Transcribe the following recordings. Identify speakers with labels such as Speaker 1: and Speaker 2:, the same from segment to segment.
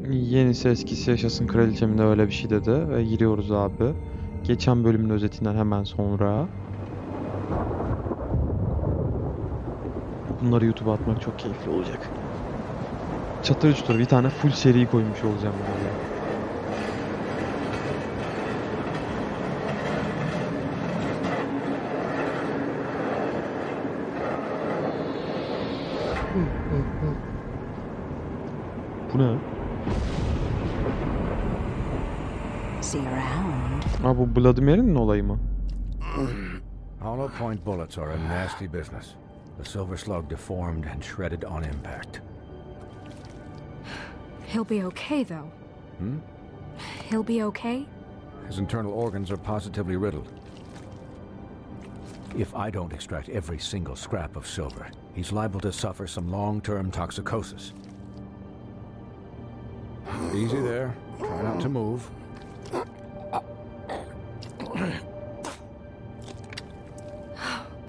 Speaker 1: Yenisi eskisi yaşasın kraliçemin de öyle bir şey dedi. Ve giriyoruz abi. Geçen bölümün özetinden hemen sonra. Bunları YouTube'a atmak çok keyifli olacak. Çatır çutur bir tane full seri koymuş olacağım böyle. Bu ne?
Speaker 2: See you around.
Speaker 1: Ha, bu Vladimir'in olayı mı?
Speaker 3: Hollow point bullets are a nasty business. The silver slug deformed and shredded on impact.
Speaker 2: He'll be okay, though.
Speaker 3: Hmm?
Speaker 2: He'll be okay?
Speaker 3: His internal organs are positively riddled. If I don't extract every single scrap of silver, he's liable to suffer some long-term toxicosis. Easy there. Try not to move.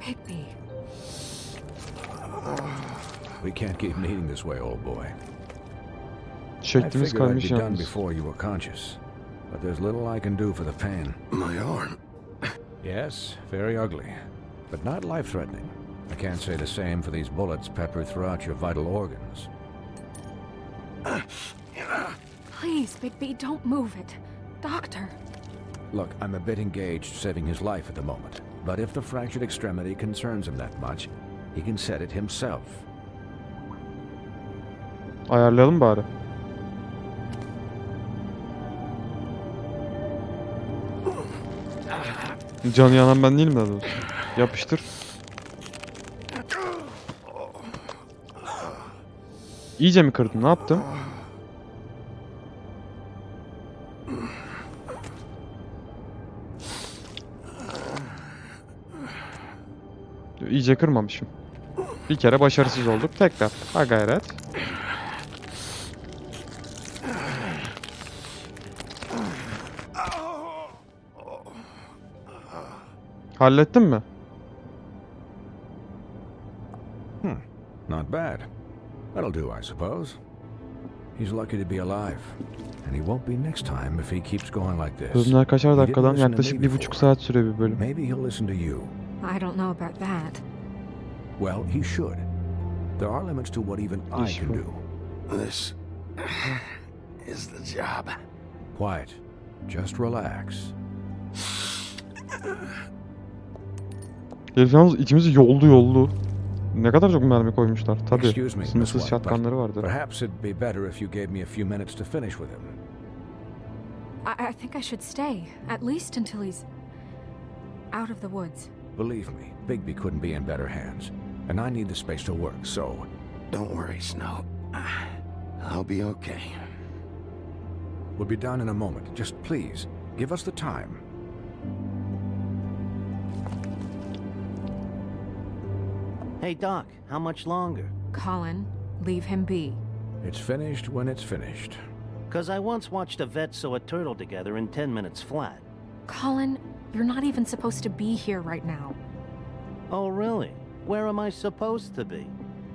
Speaker 2: Bigby.
Speaker 3: We can't keep needing this way, old boy. I
Speaker 1: Şeklimiz
Speaker 3: figured I'd
Speaker 1: kalmış
Speaker 3: be done
Speaker 1: yalnız.
Speaker 3: before you were conscious, but there's little I can do for the pain.
Speaker 4: My arm.
Speaker 3: Yes, very ugly, but not life-threatening. I can't say the same for these bullets peppered throughout your vital organs.
Speaker 2: Please, Bigby, don't move it. Doctor.
Speaker 3: Look, I'm a bit engaged saving his life at the moment, but if the fractured extremity concerns him that much, he can set it himself.
Speaker 1: Ayarlayalım bari. Canı yanan ben değilim daha doğrusu. Yapıştır. İyice mi kırdın? Ne yaptın? İyice kırmamışım. Bir kere başarısız olduk. Tekrar. Ha gayret. Hallettin mi?
Speaker 3: Not bad. That'll do, I suppose. He's lucky to be alive, and he won't be next time if he keeps going like this.
Speaker 1: Bölümler kaçar
Speaker 3: He didn't
Speaker 1: dakikadan?
Speaker 3: listen to
Speaker 1: Yaklaşık
Speaker 3: me
Speaker 1: 1,5
Speaker 3: before.
Speaker 1: saat sürüyor bir bölüm.
Speaker 3: Maybe he'll listen to you.
Speaker 2: I don't know about that.
Speaker 3: Well, he should. There are limits to what even I can do.
Speaker 4: This is the job.
Speaker 3: Quiet. Just relax.
Speaker 1: Herif yalnız içimizi yoldu. Ne kadar çok mermi koymuşlar. Tabii.
Speaker 3: Excuse me, Miss
Speaker 1: Sınırsız
Speaker 3: White,
Speaker 1: şatkanları vardır.
Speaker 3: perhaps it'd be better if you gave me a few minutes to finish with him.
Speaker 2: I think I should stay, at least until he's out of the woods.
Speaker 3: Believe me, Bigby couldn't be in better hands, and I need the space to work, so...
Speaker 4: Don't worry, Snow. I'll be okay.
Speaker 3: We'll be done in a moment. Just please, give us the time.
Speaker 5: Hey, Doc, how much longer?
Speaker 2: Colin, leave him be.
Speaker 3: It's finished when it's finished.
Speaker 5: 'Cause I once watched a vet sew a turtle together in 10 minutes flat.
Speaker 2: Colin, you're not even supposed to be here right now.
Speaker 5: Oh, really? Where am I supposed to be?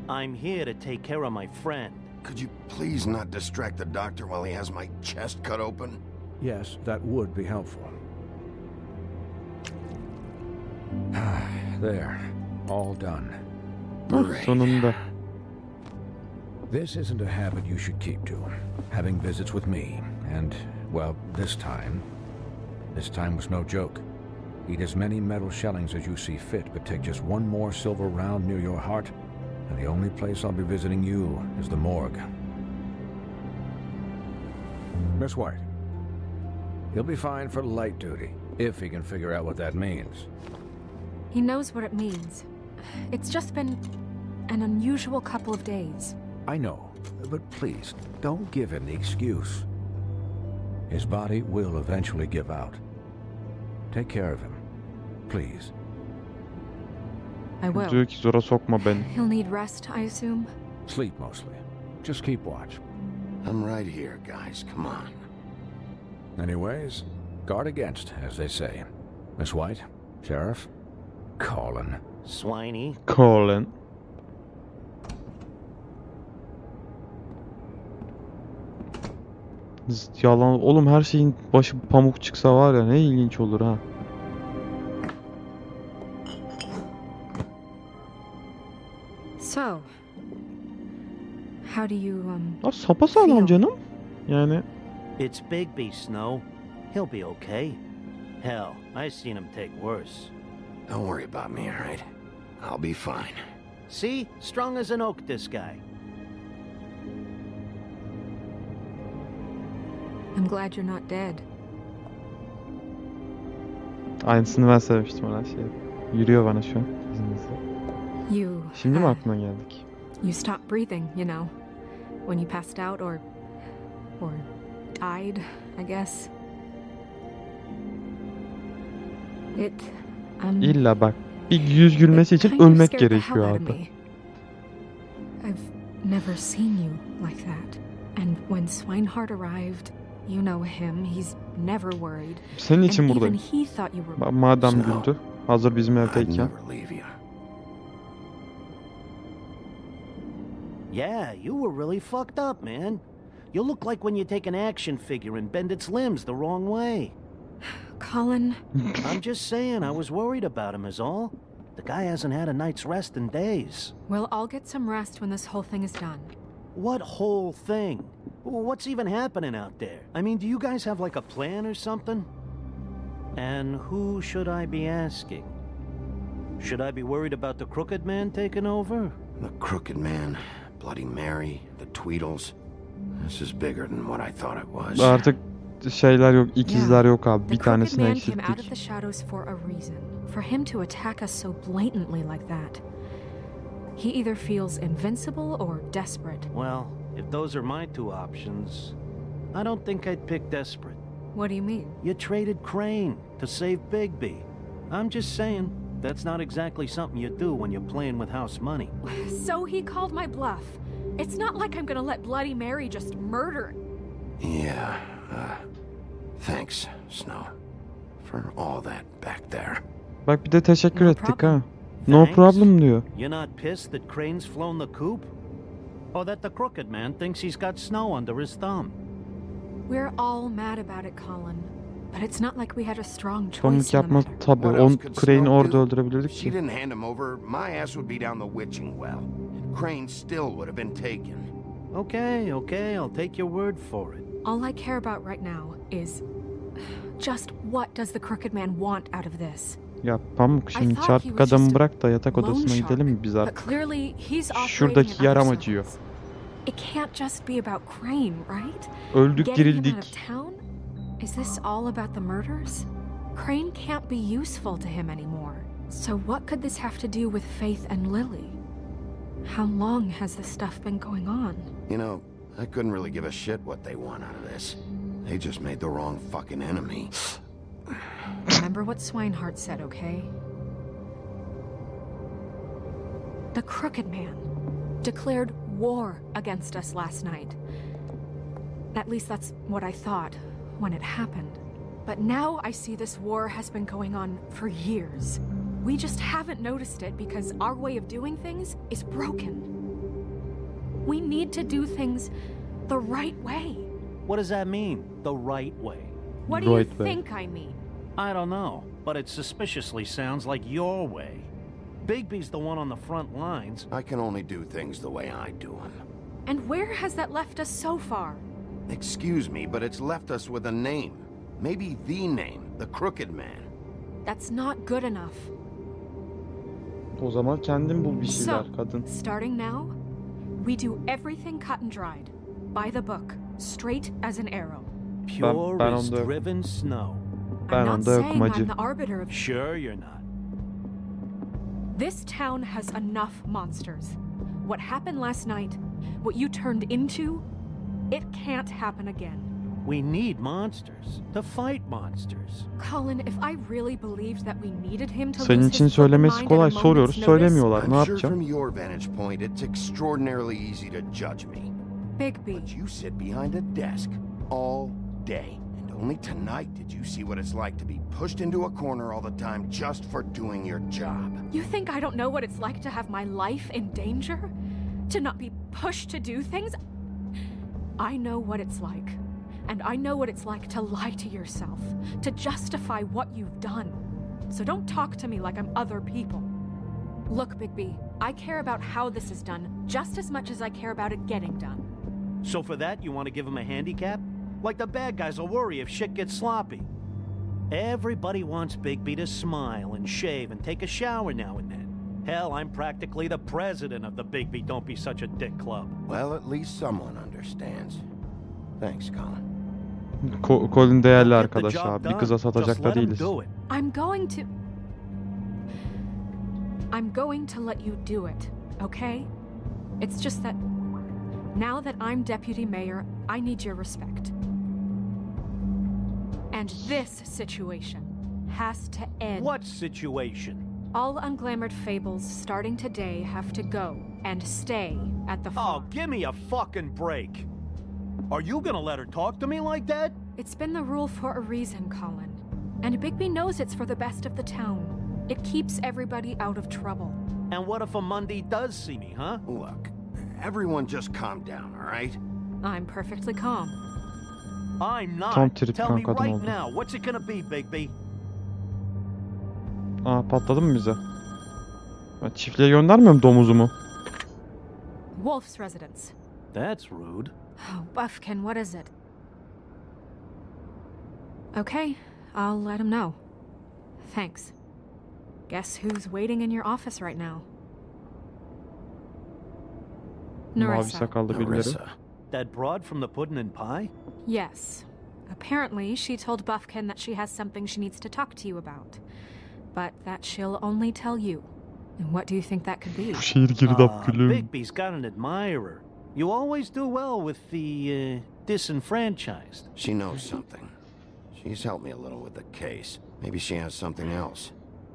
Speaker 5: I'm here to take care of my friend.
Speaker 4: Could you please not distract the doctor while he has my chest cut open?
Speaker 3: Yes, that would be helpful. There. All done.
Speaker 4: Great.
Speaker 1: Sonunda.
Speaker 3: This isn't a habit you should keep to. Having visits with me, and, well, this time was no joke. Eat as many metal shellings as you see fit, but take just one more silver round near your heart, and the only place I'll be visiting you is the morgue. Miss White, he'll be fine for light duty, if he can figure out what that means.
Speaker 2: He knows what it means. It's just been an unusual couple of days.
Speaker 3: I know, but please, don't give him the excuse. His body will eventually give out. Take care of him, please.
Speaker 2: I will.
Speaker 1: Diyor ki zora sokma beni.
Speaker 2: He'll need rest, I assume.
Speaker 3: Sleep mostly. Just keep watch.
Speaker 4: I'm right here, guys. Come on.
Speaker 3: Anyways, guard against, as they say. Miss White, Sheriff, Colin.
Speaker 5: Swiney.
Speaker 1: Colin. Yalan oğlum, her şeyin başı pamuk çıksa var ya ne ilginç olur ha.
Speaker 2: So, how do you,
Speaker 1: Ya sapasağlam canım. Yani
Speaker 5: It's Bigby, Snow. He'll be okay. Hell, I seen him take worse.
Speaker 4: Don't worry about me, all right? I'll be fine.
Speaker 5: See? Strong as an oak, this guy.
Speaker 2: I'm glad you're not dead.
Speaker 1: aynısını ben söylemiştim ona şey. Yürüyor bana şu an.
Speaker 2: You,
Speaker 1: Şimdi mi aklına geldik?
Speaker 2: you stopped breathing, you know, when you passed out or died, I guess. It,
Speaker 1: İlla bak, bir yüz gülmesi için
Speaker 2: kind of
Speaker 1: ölmek
Speaker 2: scared the
Speaker 1: gerekiyor
Speaker 2: hell out of
Speaker 1: abi.
Speaker 2: me. I've never seen you like that. And when Swinehart arrived, you know him, he's never worried.
Speaker 1: Senin için
Speaker 2: And even
Speaker 1: buradayım.
Speaker 2: he thought you were...
Speaker 1: Madem
Speaker 4: Snow,
Speaker 1: güldü, hazır bizim
Speaker 4: I'd
Speaker 1: evdeyken.
Speaker 4: never leave you.
Speaker 5: Yeah, you were really fucked up, man. You look like when you take an action figure and bend its limbs the wrong way.
Speaker 2: Colin,
Speaker 5: I'm just saying, I was worried about him is all. The guy hasn't had a night's rest in days.
Speaker 2: we'll all get some rest when this whole thing is done.
Speaker 5: What whole thing? What's even happening out there? I mean, do you guys have like a plan or something? And who should I be asking? Should I be worried about the Crooked Man taking over?
Speaker 4: The Crooked Man, Bloody Mary, the Tweedles. This is bigger than what I thought it was.
Speaker 1: Artık şeyler yok, ikizler yok abi.
Speaker 2: The
Speaker 1: Bir
Speaker 2: Crooked
Speaker 1: tanesini
Speaker 2: Man came out of the
Speaker 1: eksilttik.
Speaker 2: shadows for a reason. For him to attack us so blatantly like that. He either feels invincible or desperate.
Speaker 5: Well, if those are my two options, I don't think I'd pick desperate.
Speaker 2: What do you mean?
Speaker 5: You traded Crane to save Bigby. I'm just saying, that's not exactly something you do when you're playing with house money.
Speaker 2: So he called my bluff. It's not like I'm gonna let Bloody Mary just murder.
Speaker 4: Yeah, thanks, Snow, for all that back there.
Speaker 1: Bak bir de teşekkür
Speaker 2: No
Speaker 1: ettik
Speaker 2: problem.
Speaker 1: ha. No
Speaker 5: Thanks.
Speaker 1: problem diyor.
Speaker 5: You're not pissed that Crane's flown the coop? Or that the Crooked Man thinks he's got Snow under his thumb?
Speaker 2: We're all mad about it, Colin. But it's not like we had a strong choice
Speaker 1: Pamuk
Speaker 2: in the
Speaker 1: yapmaz
Speaker 2: matter.
Speaker 1: tabii.
Speaker 4: What
Speaker 1: On
Speaker 4: else could
Speaker 1: Crane'i
Speaker 4: Snow
Speaker 1: orada
Speaker 4: do?
Speaker 1: öldürebilirdik
Speaker 4: If she
Speaker 1: ki.
Speaker 4: didn't hand him over, my ass would be down the witching well. Crane still would have been taken.
Speaker 5: Okay, I'll take your word for it.
Speaker 2: All I care about right now is just what does the Crooked Man want out of this?
Speaker 1: Ya Pamuk,
Speaker 2: I
Speaker 1: şimdi
Speaker 2: thought he
Speaker 1: çarpık
Speaker 2: was
Speaker 1: adamı
Speaker 2: just a
Speaker 1: bırak da yatak
Speaker 2: loan
Speaker 1: odasına
Speaker 2: shark,
Speaker 1: gidelim mi biz
Speaker 2: But
Speaker 1: artık?
Speaker 2: clearly he's operating
Speaker 1: Şuradaki
Speaker 2: in
Speaker 1: yaram
Speaker 2: other
Speaker 1: acıyor.
Speaker 2: circles. It can't just be about Crane, right?
Speaker 1: Öldük,
Speaker 2: Getting him out
Speaker 1: dirildik.
Speaker 2: of town? Is this all about the murders? Crane can't be useful to him anymore. So what could this have to do with Faith and Lily? How long has this stuff been going on?
Speaker 4: You know, I couldn't really give a shit what they want out of this. They just made the wrong fucking enemy.
Speaker 2: Remember what Swinehart said, okay? The Crooked Man declared war against us last night. At least that's what I thought when it happened. But now I see this war has been going on for years. We just haven't noticed it because our way of doing things is broken. We need to do things the right way.
Speaker 5: What does that mean, the right way?
Speaker 2: What do you
Speaker 1: Right way.
Speaker 2: think I mean?
Speaker 5: I don't know, but it suspiciously sounds like your way. Bigby's the one on the front lines.
Speaker 4: I can only do things the way I do them.
Speaker 2: And where has that left us so far?
Speaker 4: Excuse me, but it's left us with a name. Maybe the name, the Crooked Man.
Speaker 2: That's not good enough.
Speaker 1: O zaman kendin bul bir şeyler
Speaker 2: So,
Speaker 1: kadın.
Speaker 2: starting now, we do everything cut and dried, by the book, straight as an arrow.
Speaker 5: Pure
Speaker 1: ben
Speaker 5: as
Speaker 1: onda yokum.
Speaker 5: driven snow.
Speaker 1: Ben
Speaker 2: I'm not
Speaker 1: onda yokum
Speaker 2: saying
Speaker 1: hacı.
Speaker 2: I'm the arbiter of...
Speaker 5: Sure you're not.
Speaker 2: This town has enough monsters. What happened last night, what you turned into, it can't happen again.
Speaker 5: We need monsters to fight monsters.
Speaker 2: Colin, if I really believed that we needed him to
Speaker 1: Senin
Speaker 2: lose
Speaker 1: için
Speaker 2: his flippin'
Speaker 1: söylemesi
Speaker 2: mind at a
Speaker 1: kolay.
Speaker 2: moment's
Speaker 1: Soruyoruz,
Speaker 2: notice,
Speaker 1: söylemiyorlar. Ne
Speaker 4: I'm sure
Speaker 1: yapacağım?
Speaker 4: from your vantage point, it's extraordinarily easy to judge me.
Speaker 2: Bigby,
Speaker 4: But you sit behind a desk all day. And only tonight did you see what it's like to be pushed into a corner all the time just for doing your job.
Speaker 2: you think I don't know what it's like to have my life in danger? To not be pushed to do things? I know what it's like. And I know what it's like to lie to yourself, to justify what you've done. So don't talk to me like I'm other people. Look, Bigby, I care about how this is done just as much as I care about it getting done.
Speaker 5: So for that, you want to give him a handicap? Like the bad guys will worry if shit gets sloppy. Everybody wants Bigby to smile and shave and take a shower now and then. Hell, I'm practically the president of the Bigby Don't Be Such a Dick Club.
Speaker 4: Well, at least someone understands. Thanks, Colin.
Speaker 1: Colin değerli
Speaker 5: He'll get the
Speaker 1: arkadaş
Speaker 5: job
Speaker 1: abi. Bir
Speaker 5: done.
Speaker 1: kıza
Speaker 5: Just
Speaker 1: satacak da
Speaker 5: let him
Speaker 1: değiliz.
Speaker 5: do it.
Speaker 2: I'm going to let you do it, okay? It's just that now that I'm deputy mayor, I need your respect. And this situation has to end.
Speaker 5: What situation?
Speaker 2: All unglamored fables starting today have to go and stay at the
Speaker 5: Oh,
Speaker 2: farm.
Speaker 5: give me a fucking break. Are you gonna let her talk to me like that?
Speaker 2: It's been the rule for a reason, Colin. And Bigby knows it's for the best of the town. It keeps everybody out of trouble.
Speaker 5: And what if a Monday does see me, huh?
Speaker 4: Look, everyone just calm down, all right?
Speaker 2: I'm perfectly calm.
Speaker 5: I'm not.
Speaker 1: Tam trip
Speaker 5: Tell me
Speaker 1: kadın
Speaker 5: right
Speaker 1: oldu.
Speaker 5: now, what's it gonna be, Bigby?
Speaker 1: Aa, patladı mı bize? Ben çiftliğe göndermiyor mu domuzumu?
Speaker 2: Wolf's residence.
Speaker 5: That's rude.
Speaker 2: Oh, Buffkin, what is it? Okay, I'll let him know. Thanks. Guess who's waiting in your office right now?
Speaker 1: Mavi
Speaker 2: Narissa.
Speaker 1: sakallı birileri.
Speaker 4: Narissa.
Speaker 5: That broad from the pudding and pie?
Speaker 2: Yes. Apparently, she told Buffkin that she has something she needs to talk to you about. But that she'll only tell you. And what do you think that could be?
Speaker 1: Bu şehir girdap gülüm.
Speaker 5: Bigby's got an admirer. You always do well with the, disenfranchised.
Speaker 4: She knows something. She's helped me a little with the case. Maybe she has something else.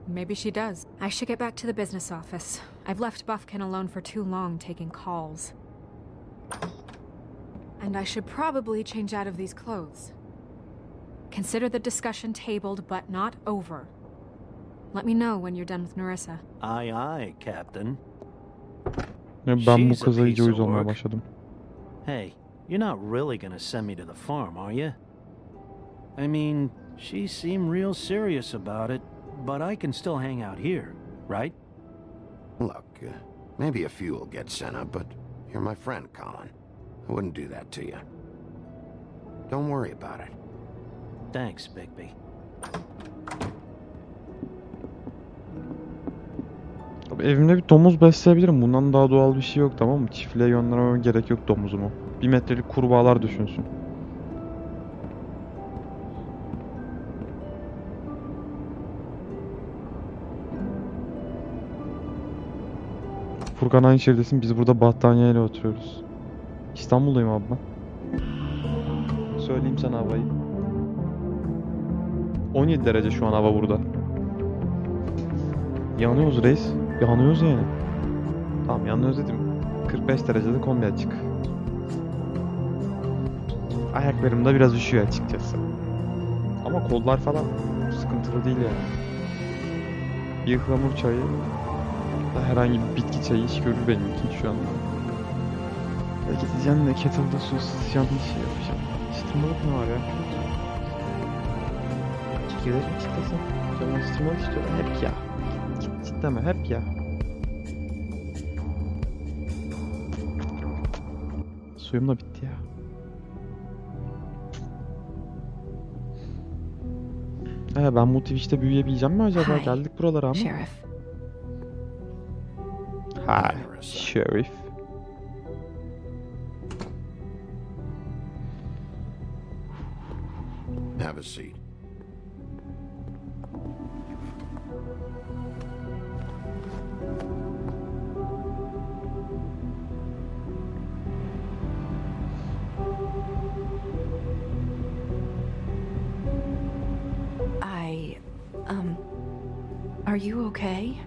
Speaker 2: Maybe she does. I should get back to the business office. I've left Buffkin alone for too long taking calls. And I should probably change out of these clothes. Consider the discussion tabled but not over. Let me know when you're done with Narissa.
Speaker 5: Aye, aye, Captain.
Speaker 1: Ya ben bu
Speaker 5: She's a
Speaker 1: kıza iyice
Speaker 5: piece
Speaker 1: uyuz
Speaker 5: of
Speaker 1: olmaya
Speaker 5: work.
Speaker 1: başladım.
Speaker 5: Hey, you're not really gonna send me to the farm, are you? I mean, she seemed real serious about it, but I can still hang out here, right?
Speaker 4: Look, maybe a few will get sent up, but you're my friend, Colin. I wouldn't do that to you. Don't worry about it.
Speaker 5: Thanks, Bigby.
Speaker 1: Abi evimde bir domuz besleyebilirim. Bundan daha doğal bir şey yok, tamam mı? Çiftliğe göndermeme gerek yok domuzumu. 1 metrelik kurbağalar düşünsün. Furkan aynı şehirdesin. Biz burada battaniyeyle oturuyoruz. İstanbul'dayım abi ben. Söyleyeyim sana havayı. 17 derece şu an hava burada. Yanıyoruz reis. Yanıyoruz yani. Tamam yanıyoruz dedim. 45 derecede kombi açık. Ayaklarım da biraz üşüyor açıkçası. Ama kollar falan sıkıntılı değil yani. Bir ıhlamur çayı da herhangi bir bitki çayı iş görür benim için şu anda. Ve gideceğim de kettle'da su ısıtacağım, bir şey yapacağım. Isıtmalık ne var ya? Çekirdek mi çitlasam? Canım ısıtmalık istiyorum. Hep ya. Çitleme hep ya. Suyum da bitti ya. Ben bu Twitch'te büyüyebileceğim mi acaba?
Speaker 2: Hi,
Speaker 1: Geldik buralara ama.
Speaker 2: Sheriff.
Speaker 1: Hi, Sheriff.
Speaker 4: Have a seat.
Speaker 6: Are you okay?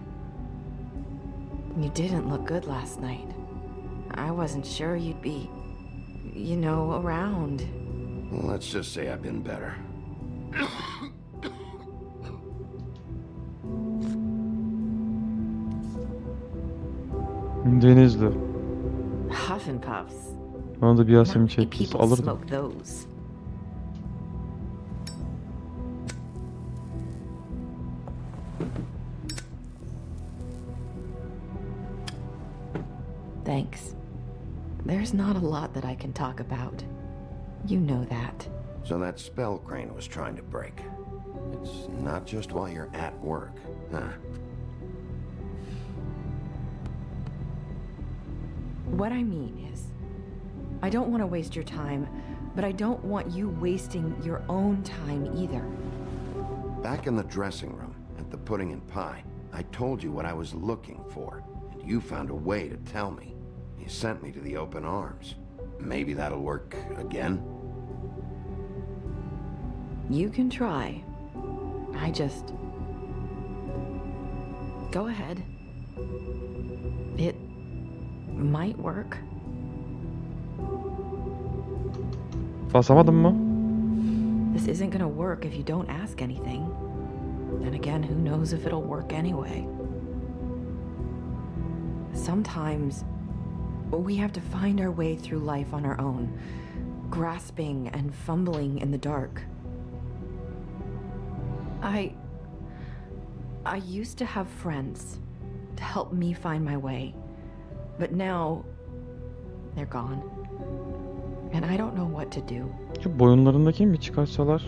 Speaker 6: You didn't look good last night. I wasn't sure you'd be, around.
Speaker 4: Well, let's just say I've been better.
Speaker 1: Denizli.
Speaker 6: Huff and puffs.
Speaker 1: Bana da bir Yasemin
Speaker 6: Not many
Speaker 1: çekmesi
Speaker 6: people
Speaker 1: alırdım.
Speaker 6: smoke those. thanks. There's not a lot that I can talk about. You know that.
Speaker 4: So that spell Crane was trying to break. It's not just while you're at work, huh?
Speaker 6: What I mean is, I don't want to waste your time, but I don't want you wasting your own time either.
Speaker 4: Back in the dressing room, at the pudding and pie, I told you what I was looking for, and you found a way to tell me. You sent me to the open arms. Maybe that'll work again?
Speaker 6: You can try. I just... Go ahead. It might work.
Speaker 1: Basamadın mı?
Speaker 6: This isn't gonna work if you don't ask anything. Then again, who knows if it'll work anyway? Sometimes we have to find our way through life on our own, grasping and fumbling in the dark. I used to have friends to help me find my way, but now they're gone. And I don't know what to do.
Speaker 1: Şu boyunlarındaki mi çıkarsalar?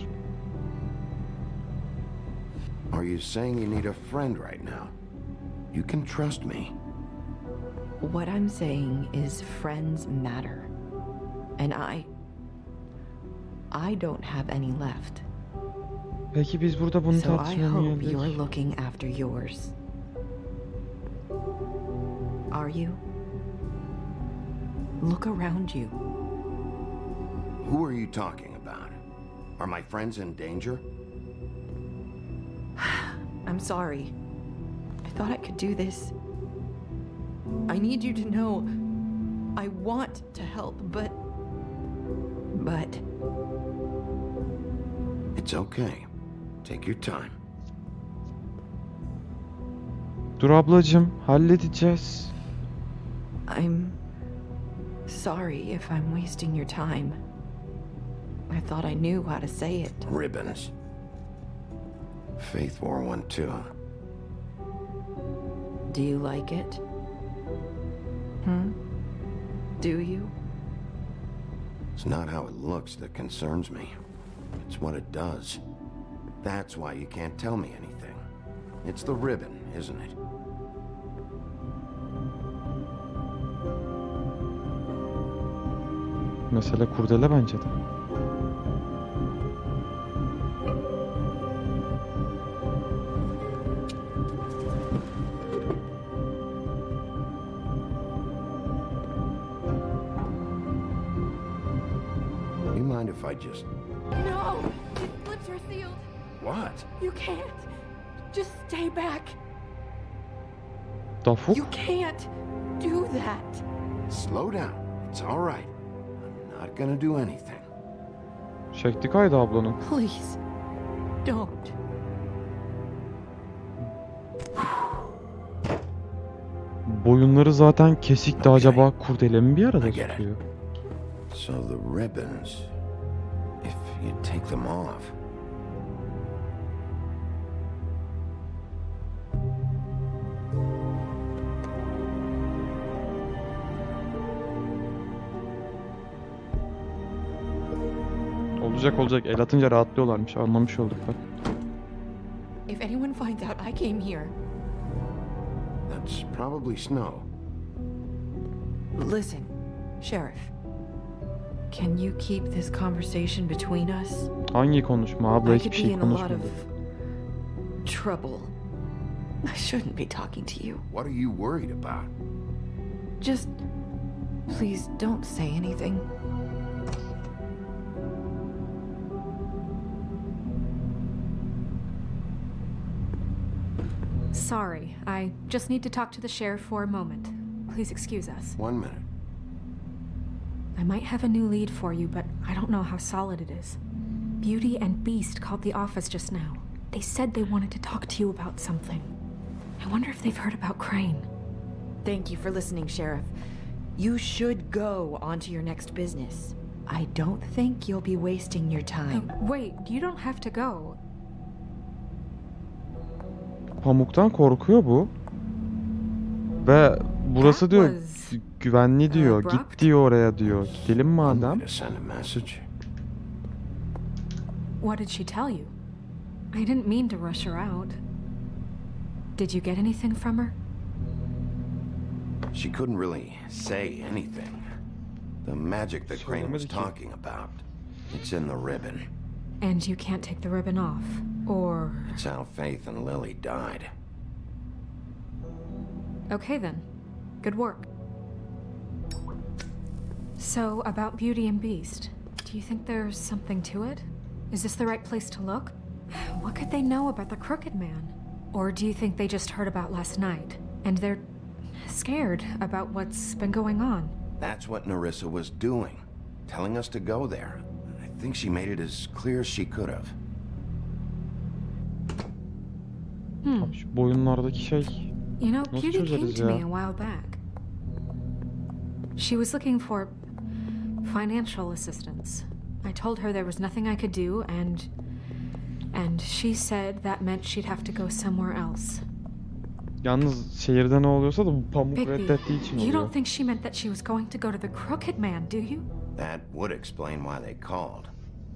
Speaker 4: Are you saying you need a friend right now? You can trust me.
Speaker 6: What I'm saying is friends matter. And I don't have any left.
Speaker 1: Peki biz burada bunu
Speaker 6: So I
Speaker 1: tartışmaya mı
Speaker 6: hope you're
Speaker 1: geldik?
Speaker 6: looking after yours. Are you? Look around you.
Speaker 4: Who are you talking about? Are my friends in danger?
Speaker 6: I'm sorry. I thought I could do this. I need you to know I want to help, but...
Speaker 4: It's okay. Take your time.
Speaker 1: Dur ablacığım, halledeceğiz.
Speaker 6: I'm sorry if I'm wasting your time. I thought I knew how to say it.
Speaker 4: Ribbons. Faith wore one too.
Speaker 6: Do you like it? Do you?
Speaker 4: It's not how it looks that concerns me. It's what it does. That's why you can't tell me anything. It's the ribbon, isn't it?
Speaker 1: Mesele kurdele bence de.
Speaker 4: You mind if I just...
Speaker 2: No! His lips are sealed.
Speaker 4: What?
Speaker 2: You can't. Just stay back.
Speaker 1: Dafuk?
Speaker 2: You can't do that.
Speaker 4: Slow down. It's all right. I'm not gonna do anything.
Speaker 1: Şekli kaydı ablanın.
Speaker 2: Please, don't.
Speaker 1: Boyunları zaten kesikti, acaba kurdele mi bir arada
Speaker 4: I get it.
Speaker 1: tutuyor?
Speaker 4: So the ribbons, if you take them off...
Speaker 1: Olacak, el atınca rahatlıyorlarmış, anlamış olduk bak.
Speaker 2: If anyone finds out I came here,
Speaker 4: That's probably snow.
Speaker 6: Listen, Sheriff. Can you keep this conversation between us?
Speaker 1: Hangi konuşma abla,
Speaker 6: I
Speaker 1: hiçbir
Speaker 6: could be
Speaker 1: şey
Speaker 6: in a lot
Speaker 1: konuşmadı.
Speaker 6: of trouble. I shouldn't be talking to you.
Speaker 4: What are you worried about?
Speaker 6: Just please don't say anything.
Speaker 2: sorry. I just need to talk to the sheriff for a moment. Please excuse us.
Speaker 4: 1 minute.
Speaker 2: I might have a new lead for you, but I don't know how solid it is. Beauty and Beast called the office just now. They said they wanted to talk to you about something. I wonder if they've heard about Crane.
Speaker 6: Thank you for listening, Sheriff. You should go on to your next business. I don't think you'll be wasting your time.
Speaker 2: Wait, you don't have to go.
Speaker 1: Pamuktan korkuyor bu. Ve burası
Speaker 2: That
Speaker 1: diyor
Speaker 2: was
Speaker 1: güvenli diyor. Git diyor oraya diyor. Gidelim
Speaker 4: I'm
Speaker 1: madem.
Speaker 4: going to send a message.
Speaker 2: What did she tell you? I didn't mean to rush her out. Did you get anything from her?
Speaker 4: She couldn't really say anything. The magic that Crane was
Speaker 1: Söylemedi ki.
Speaker 4: talking about, it's in the ribbon.
Speaker 2: And you can't take the ribbon off, or...
Speaker 4: It's how Faith and Lily died.
Speaker 2: Okay then. Good work. So, about Beauty and Beast, do you think there's something to it? Is this the right place to look? What could they know about the Crooked Man? Or do you think they just heard about last night, and they're scared about what's been going on?
Speaker 4: That's what Nerissa was doing, telling us to go there. I think she made it as clear as she could have.
Speaker 1: Abi şu boyunlardaki şey.
Speaker 2: You know,
Speaker 1: Nasıl
Speaker 2: Beauty came
Speaker 1: çözeriz
Speaker 2: to me
Speaker 1: ya?
Speaker 2: a while back. She was looking for financial assistance. I told her there was nothing I could do, and she said that meant she'd have to go somewhere else.
Speaker 1: Yalnız şehirde ne oluyorsa da bu pamuk
Speaker 2: Bigby,
Speaker 1: reddettiği için
Speaker 2: you
Speaker 1: oluyor.
Speaker 2: don't think she meant that she was going to go to the Crooked Man, do you?
Speaker 4: That would explain why they called.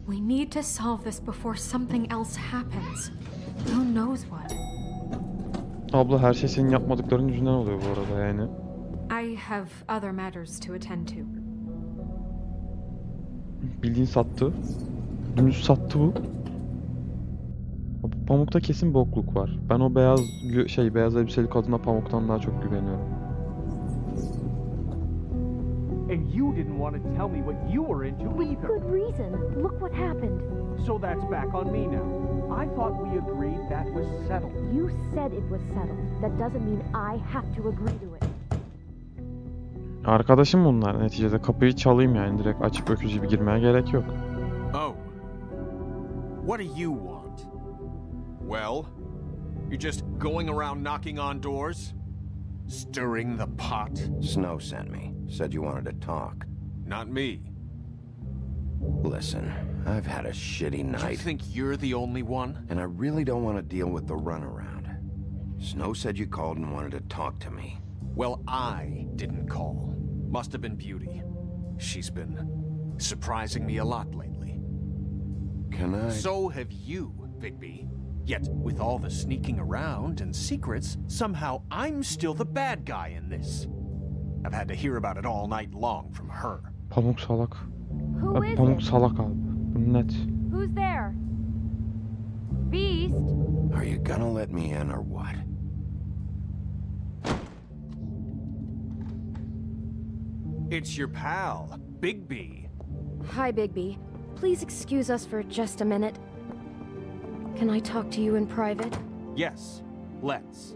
Speaker 2: We need to solve this before something else happens. Who knows what?
Speaker 1: Abla her şey senin yapmadıkların yüzünden oluyor bu arada yani.
Speaker 2: I have other matters to attend to.
Speaker 1: Bildiğin sattı. Dümdüz sattı bu. Abi pamukta kesin bokluk var. Ben o beyaz elbiseli kadına pamuktan daha çok güveniyorum.
Speaker 7: And you didn't want to tell me what you were into either.
Speaker 8: Good reason. Look what happened.
Speaker 7: So that's back on me now. I thought we agreed that was settled.
Speaker 8: You said it was settled. That doesn't mean I have to agree to it.
Speaker 1: Arkadaşım bunlar neticede, kapıyı çalayım yani, direkt açıp öküz gibi girmeye gerek yok.
Speaker 9: Oh. What do you want? Well, you're just going around knocking on doors? Stirring the pot?
Speaker 4: Snow sent me. Said you wanted to talk.
Speaker 9: Not me.
Speaker 4: Listen, I've had a shitty night.
Speaker 9: You think you're the only one?
Speaker 4: And I really don't want to deal with the runaround. Snow said you called and wanted to talk to me.
Speaker 9: Well, I didn't call. Must have been Beauty. She's been surprising me a lot lately.
Speaker 4: Can I?
Speaker 9: So have you, Bigby. Yet, with all the sneaking around and secrets, somehow I'm still the bad guy in this. I've had to hear about it all night long from her.
Speaker 1: Pamuk salak.
Speaker 8: Who is
Speaker 1: Pamuk
Speaker 8: it?
Speaker 1: salak abi. Bu net.
Speaker 8: Who's there? Beast?
Speaker 4: Are you gonna let me in or what?
Speaker 9: It's your pal, Bigby.
Speaker 8: Hi, Bigby. Please excuse us for just a minute. Can I talk to you in private?
Speaker 9: Yes, let's.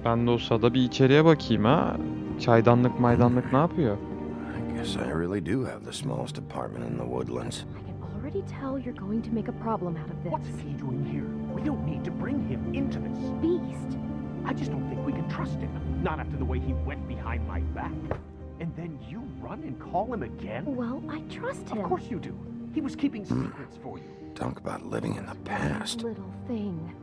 Speaker 1: Ben de o sırada bir içeriye bakayım ha. Çaydanlık maydanlık ne yapıyor?
Speaker 4: I guess I really do have the smallest apartment in the woodlands.
Speaker 8: I can already tell you're going to make a problem out of this.
Speaker 7: What's he doing here? We don't need to bring him into this.
Speaker 8: Beast?
Speaker 7: I just don't think we can trust him. Not after the way he went behind my back. And then you run and call him again?
Speaker 8: Well, I trust him.
Speaker 7: Of course you do. He was keeping secrets for you.
Speaker 4: Talk about living in the past.
Speaker 8: Little thing.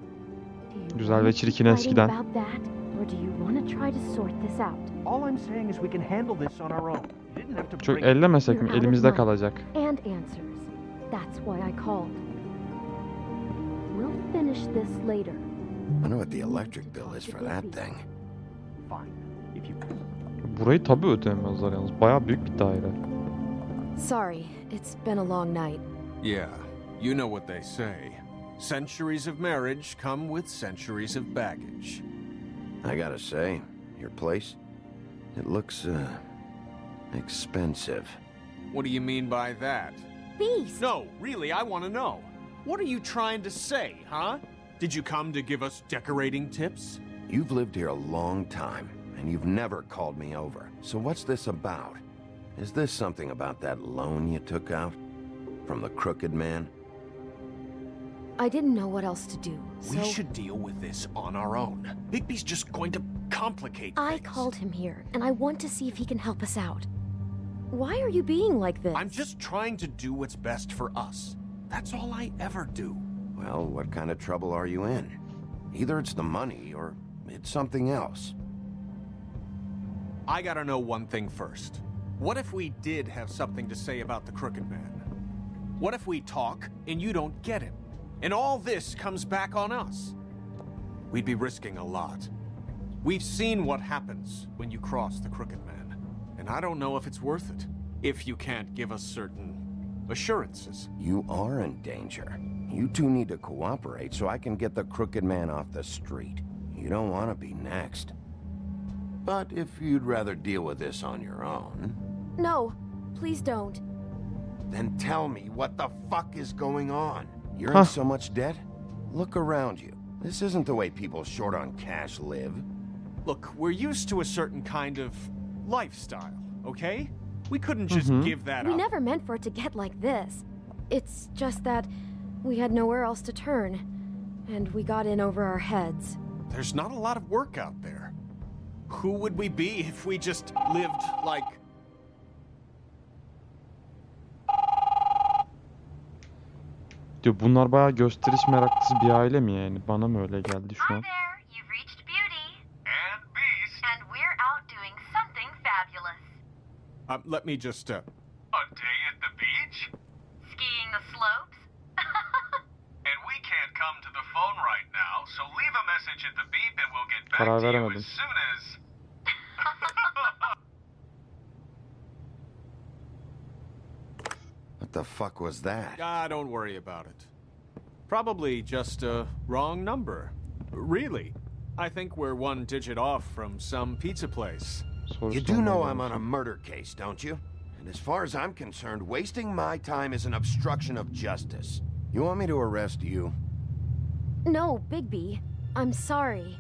Speaker 8: Do you
Speaker 1: Güzel
Speaker 8: want
Speaker 1: ve
Speaker 8: to
Speaker 1: çirkin
Speaker 8: keep
Speaker 1: eskiden.
Speaker 8: fighting about that, or do you want to try to sort this out?
Speaker 7: All I'm saying is we can handle this on our own. You didn't have to
Speaker 1: Çok
Speaker 7: bring
Speaker 1: ellemesek
Speaker 8: You're
Speaker 1: mi?
Speaker 8: out of
Speaker 1: Elimizde
Speaker 8: money
Speaker 1: kalacak.
Speaker 8: And answers. That's why I called. We'll finish this later.
Speaker 4: I know what the electric bill is for that thing.
Speaker 7: Fine. If you
Speaker 1: Burayı tabii ödeyemezler yalnız. Bayağı büyük bir daire.
Speaker 8: Sorry, it's been a long night.
Speaker 9: Yeah, you know what they say. Centuries of marriage come with centuries of baggage.
Speaker 4: I gotta say, your place, it looks, expensive.
Speaker 9: What do you mean by that?
Speaker 8: Beast!
Speaker 9: No, really, I want to know. What are you trying to say, huh? Did you come to give us decorating tips?
Speaker 4: You've lived here a long time, and you've never called me over. So what's this about? Is this something about that loan you took out? From the Crooked Man?
Speaker 8: I didn't know what else to do, so
Speaker 9: We should deal with this on our own. Bigby's just going to complicate
Speaker 8: I
Speaker 9: things.
Speaker 8: called him here, and I want to see if he can help us out. Why are you being like this?
Speaker 9: I'm just trying to do what's best for us. That's all I ever do.
Speaker 4: Well, what kind of trouble are you in? Either it's the money, or It's something else.
Speaker 9: I gotta know one thing first. What if we did have something to say about the Crooked Man? What if we talk and you don't get him? And all this comes back on us? We'd be risking a lot. We've seen what happens when you cross the Crooked Man. And I don't know if it's worth it. If you can't give us certain assurances.
Speaker 4: You are in danger. You two need to cooperate so I can get the Crooked Man off the street. You don't want to be next. But if you'd rather deal with this on your own...
Speaker 8: No, please don't.
Speaker 4: Then tell me what the fuck is going on. You're in so much debt? Look around you. This isn't the way people short on cash live.
Speaker 9: Look, we're used to a certain kind of lifestyle, okay? We couldn't just give that
Speaker 8: We
Speaker 9: up.
Speaker 8: never meant for it to get like this. It's just that we had nowhere else to turn, and we got in over our heads.
Speaker 9: There's not a lot of work out there. Who would we be if we just lived like...
Speaker 1: Diyor bunlar bayağı gösteriş meraklısı bir aile mi yani? Bana mı öyle geldi şu
Speaker 10: Hi
Speaker 1: an?
Speaker 10: there, you've reached Beauty.
Speaker 11: And Beast.
Speaker 10: And we're out doing something fabulous.
Speaker 9: let me just,
Speaker 11: A day at the beach?
Speaker 10: Skiing the slopes?
Speaker 11: And we can't come to the phone right now, so leave a message at the beep and we'll get back
Speaker 1: Karar
Speaker 11: to you
Speaker 1: veremedim.
Speaker 11: as soon as...
Speaker 4: What the fuck was that?
Speaker 9: don't worry about it. Probably just a wrong number. Really. I think we're one digit off from some pizza place.
Speaker 4: You do know I'm on a murder case, don't you? And as far as I'm concerned, wasting my time is an obstruction of justice. You want me to arrest you?
Speaker 8: No, Bigby. I'm sorry.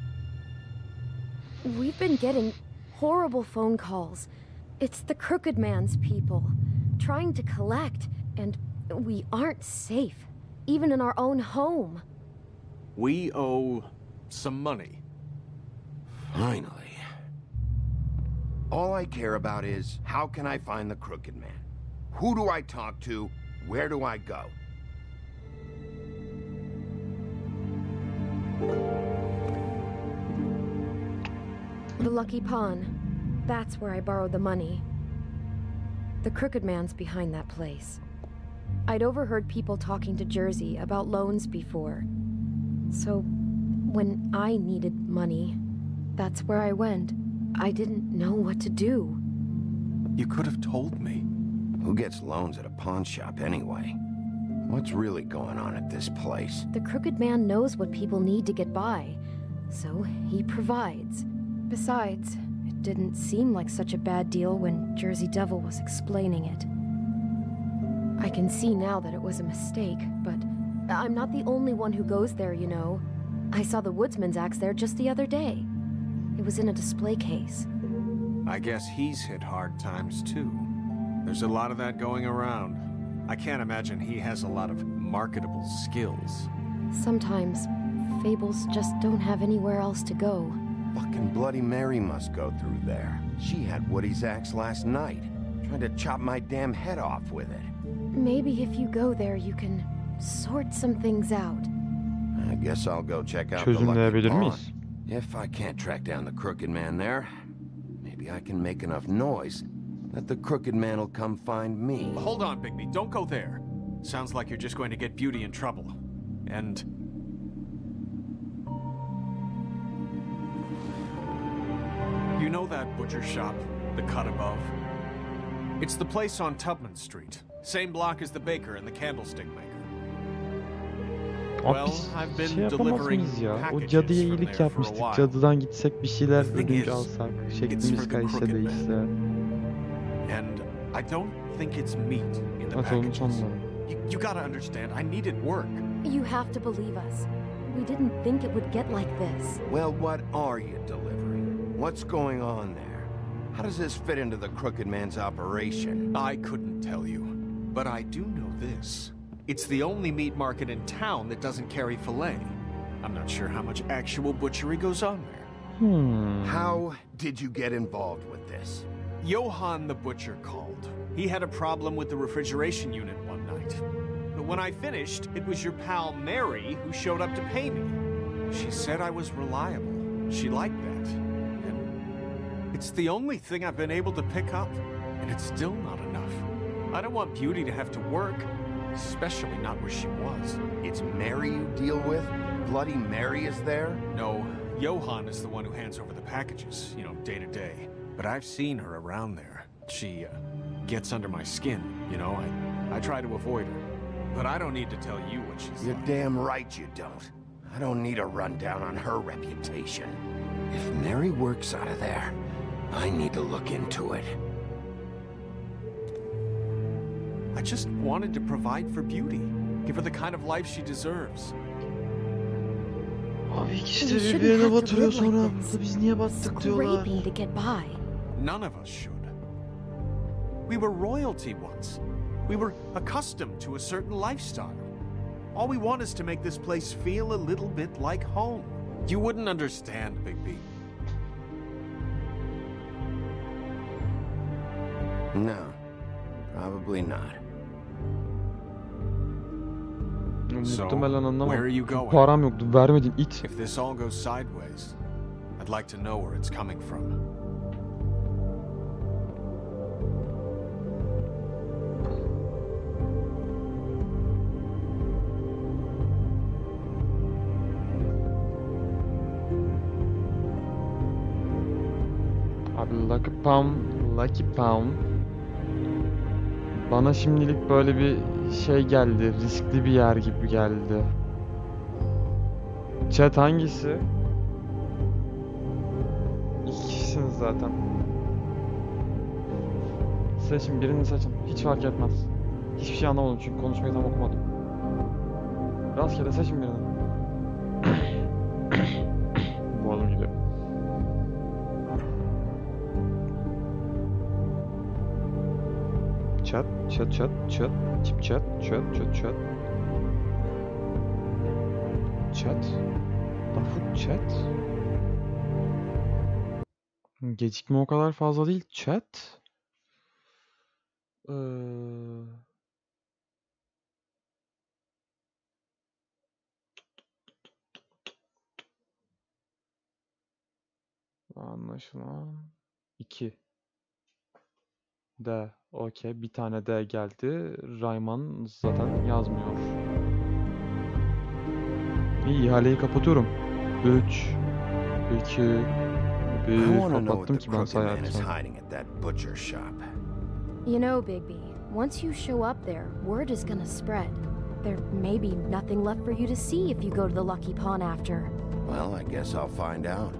Speaker 8: We've been getting horrible phone calls. It's the Crooked Man's people, trying to collect, and we aren't safe, even in our own home.
Speaker 9: We owe some money.
Speaker 4: Finally. All I care about is, how can I find the Crooked Man? Who do I talk to? Where do I go?
Speaker 8: The Lucky Pawn. That's where I borrowed the money. The Crooked Man's behind that place. I'd overheard people talking to Jersey about loans before. So, when I needed money, that's where I went. I didn't know what to do.
Speaker 9: You could have told me.
Speaker 4: Who gets loans at a pawn shop anyway? What's really going on at this place?
Speaker 8: The Crooked Man knows what people need to get by, so he provides. Besides, it didn't seem like such a bad deal when Jersey Devil was explaining it. I can see now that it was a mistake, but I'm not the only one who goes there, you know. I saw the Woodsman's axe there just the other day. It was in a display case.
Speaker 9: I guess he's hit hard times too. There's a lot of that going around. I can't imagine he has a lot of marketable skills.
Speaker 8: Sometimes, fables just don't have anywhere else to go.
Speaker 4: Fucking Bloody Mary must go through there. She had Woody's axe last night, trying to chop my damn head off with it.
Speaker 8: Maybe if you go there, you can sort some things out.
Speaker 4: I guess I'll go check out the Lucky
Speaker 1: Çözümleyebilir
Speaker 4: Pawn.
Speaker 1: miyiz?
Speaker 4: If I can't track down the Crooked Man there, maybe I can make enough noise that the Crooked Man will come find me.
Speaker 9: Hold on, Bigby. Don't go there. Sounds like you're just going to get Beauty in trouble. And... you know that butcher shop, the cut above? It's the place on Tubman Street. Same block as the baker and the candlestick maker.
Speaker 1: Abi
Speaker 9: Well,
Speaker 1: biz
Speaker 9: I've been
Speaker 1: şey yapamaz
Speaker 9: delivering
Speaker 1: mıyız ya? O
Speaker 9: packages
Speaker 1: cadıya
Speaker 9: from
Speaker 1: iyilik
Speaker 9: there for a
Speaker 1: yapmıştık.
Speaker 9: while.
Speaker 1: Cadıdan gitsek bir şeyler
Speaker 9: The thing
Speaker 1: ödünç
Speaker 9: is,
Speaker 1: alsak.
Speaker 9: it's
Speaker 1: Şeklimiz
Speaker 9: for the
Speaker 1: kayışsa
Speaker 9: Crooked Man.
Speaker 1: değişse.
Speaker 9: And I don't think it's meat in the
Speaker 1: Atalım
Speaker 9: packages.
Speaker 1: sonlara.
Speaker 9: You gotta understand, I needed work.
Speaker 8: You have to believe us. We didn't think it would get like this.
Speaker 4: Well, what are you delivering? What's going on there? How does this fit into the Crooked Man's operation?
Speaker 9: I couldn't tell you, but I do know this. It's the only meat market in town that doesn't carry filet. I'm not sure how much actual butchery goes on there.
Speaker 4: How did you get involved with this?
Speaker 9: Johann the butcher called. He had a problem with the refrigeration unit one night. But when I finished, it was your pal Mary who showed up to pay me. She said I was reliable, she liked that. And it's the only thing I've been able to pick up, and it's still not enough. I don't want Beauty to have to work, especially not where she was.
Speaker 4: It's Mary you deal with? Bloody Mary is there?
Speaker 9: No, Johan is the one who hands over the packages, you know, day to day. But I've seen her around there. She, gets under my skin, you know. I try to avoid her. But I don't need to tell you what she's
Speaker 4: You're
Speaker 9: like.
Speaker 4: damn right you don't. I don't need a rundown on her reputation. If Mary works out of there, I need to look into it.
Speaker 9: I just wanted to provide for Beauty. Give her the kind of life she deserves.
Speaker 1: Abi ikisi
Speaker 8: We
Speaker 1: de
Speaker 8: shouldn't
Speaker 1: birbirine
Speaker 8: have to
Speaker 1: batırıyor
Speaker 8: live
Speaker 1: sonra.
Speaker 8: like this,
Speaker 1: Burada biz niye battık diyorlar.
Speaker 8: scraping to get by.
Speaker 9: None of us should. We were royalty once. We were accustomed to a certain lifestyle. All we want is to make this place feel a little bit like home. You wouldn't understand, Bigby.
Speaker 4: No, probably not.
Speaker 9: So,
Speaker 1: Muhtemelen anlamam.
Speaker 9: where are you
Speaker 1: Çünkü
Speaker 9: going?
Speaker 1: param yoktu. Vermedin it.
Speaker 9: If this all goes sideways, I'd like to know where it's coming from.
Speaker 1: Abi Lucky Pound. Bana şimdilik böyle bir şey geldi. Riskli bir yer gibi geldi. Chat hangisi? İki kişisiniz zaten. Seçin, birini seçin. Hiç fark etmez. Hiçbir şey anlamadım çünkü konuşmayı tam okumadım. Rastgele seçin birini. Boğazım gidiyor. Chat. Tip chat. Lafı chat. Gecikme o kadar fazla değil. Chat. Anlaşılan 2 D. Okey. Bir tane D geldi. Rayman zaten yazmıyor. İyi, ihaleyi kapatıyorum. 3 2
Speaker 4: I
Speaker 1: 1
Speaker 4: want to know
Speaker 1: kapattım
Speaker 4: what the
Speaker 1: ki ben
Speaker 4: crooked man is
Speaker 1: sayarım.
Speaker 4: hiding at that butcher shop.
Speaker 8: You know, Bigby, once you show up there, word is gonna spread. There may be nothing left for you to see if you go to the Lucky Pawn after.
Speaker 4: Well, I guess I'll find out.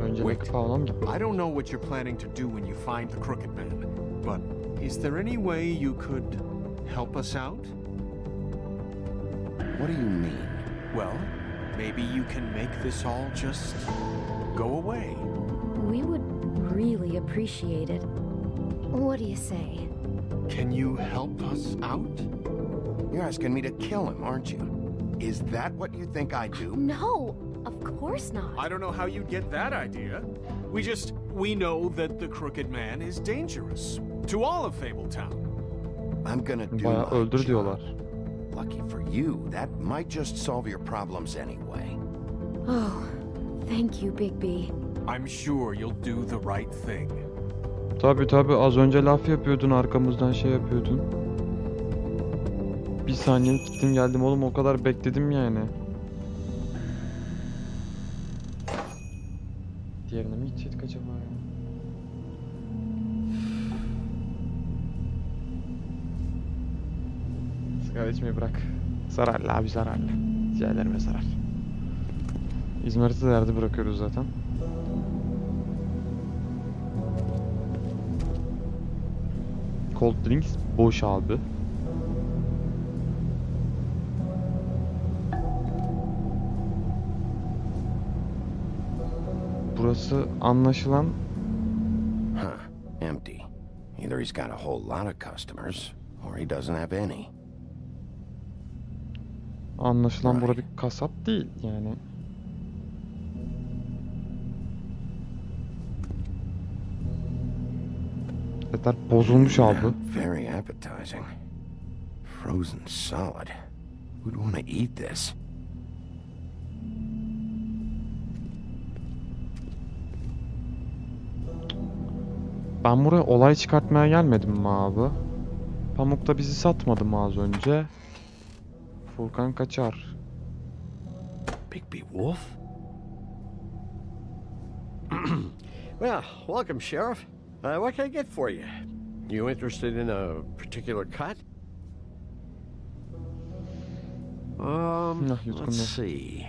Speaker 1: Önce
Speaker 9: Wait.
Speaker 1: Lucky Pound'a mı gittim?
Speaker 9: I don't know what you're planning to do when you find the Crooked Man, but is there any way you could help us out?
Speaker 4: What do you mean?
Speaker 9: Well, maybe you can make this all just go away.
Speaker 8: We would really appreciate it. What do you say?
Speaker 9: Can you help us out?
Speaker 4: You're asking me to kill him, aren't you? Is that what you think I do?
Speaker 8: No, of course not.
Speaker 9: I don't know how you'd get that idea. We know that the Crooked Man is dangerous to all of Fabletown.
Speaker 4: I'm gonna do
Speaker 1: Bayağı
Speaker 4: my
Speaker 1: öldür
Speaker 4: job.
Speaker 1: diyorlar.
Speaker 4: Lucky for you, that might just solve your problems anyway.
Speaker 8: Oh, thank you, Bigby.
Speaker 9: I'm sure you'll do the right thing.
Speaker 1: Tabi az önce laf yapıyordun, arkamızdan şey yapıyordun. Bir saniye gittim geldim oğlum, o kadar bekledim yani. Diğerine mi gidecektik acaba ya? Sigara içmeyi bırak. Zararlı abi, zararlı. Ciğerlerime zarar. İzmarit'i de yerde bırakıyoruz zaten. Cold drinks boş abi. Burası anlaşılan
Speaker 4: Huh, empty. Either he's got a whole lot of customers, or he doesn't have any.
Speaker 1: bura bir kasap değil yani. Etler bozulmuş abi.
Speaker 4: Very appetizing. Frozen solid. Who'd want to eat this?
Speaker 1: Ben buraya olay çıkartmaya gelmedim mi abi? Pamuk da bizi satmadı mı az önce? Furkan kaçar.
Speaker 12: Bigby Wolf? Well, welcome, Sheriff. What can I get for you? You interested in a particular cut? Let's see.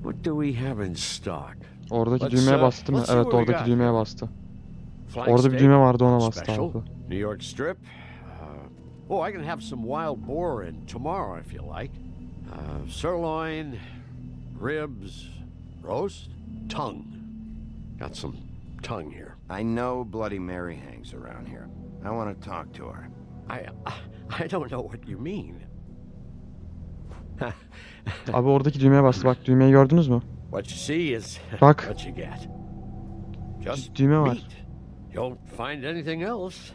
Speaker 12: What do we have in stock?
Speaker 1: Oradaki düğmeye bastı mı? Evet, oradaki düğmeye bastı. Orada bir düğme vardı, ona bastı abi.
Speaker 12: New York strip. I can have some wild boar in tomorrow if you like. Sirloin, ribs, roast, tongue. Got some tongue here.
Speaker 4: I know Bloody Mary hangs around here. I want to talk to her.
Speaker 12: I don't know what you mean.
Speaker 1: Abi oradaki düğmeye bastı. Bak, düğmeyi gördünüz mü?
Speaker 12: What you see is
Speaker 1: Bak.
Speaker 12: what you get. Just
Speaker 1: Düğme var.
Speaker 12: meat. You don't find anything else.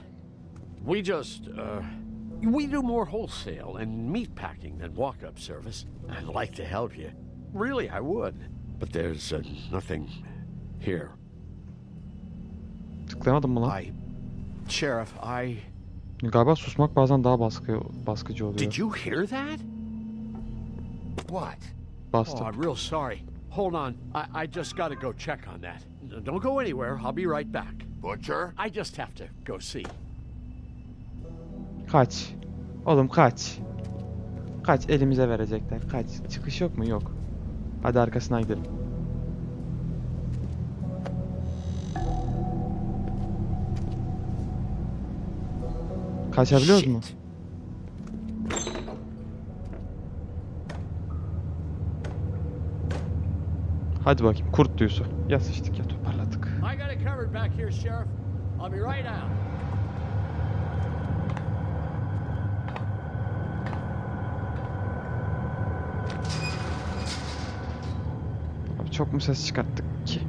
Speaker 12: We do more wholesale and meat packing than walk-up service. I'd like to help you. Really, I would. But there's nothing here.
Speaker 1: Tıklayamadım mı lan?
Speaker 12: Sheriff,
Speaker 1: Galiba susmak bazen daha baskıcı oluyor.
Speaker 12: Did you hear that?
Speaker 4: What?
Speaker 1: Bastı.
Speaker 12: I'm real sorry. Hold on. I just gotta go check on that. Don't go anywhere. I'll be right back.
Speaker 4: Butcher?
Speaker 12: I just have to go see.
Speaker 1: Kaç. Oğlum kaç. Kaç, elimize verecekler. Kaç. Çıkış yok mu? Yok. Hadi arkasına gidelim. Kaçabiliyoruz mu? Hadi bakayım, kurt tüyüsü. Ya sıçtık ya toparladık.
Speaker 12: I got it covered back here, Sheriff. I'll be right out.
Speaker 1: Abi çok mu ses çıkarttık ki?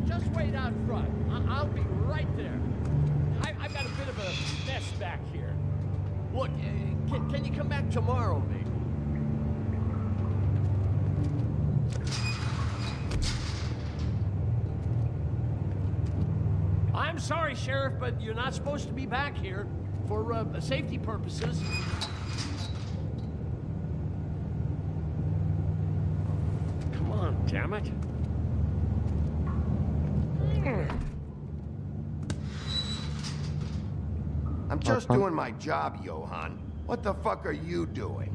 Speaker 12: Just wait out front. I'll be right there. I've got a bit of a mess back here. Look, can you come back tomorrow, maybe? I'm sorry, Sheriff, but you're not supposed to be back here for safety purposes. Come on, damn it.
Speaker 4: I'm just doing my job, Johan. What the fuck are you doing?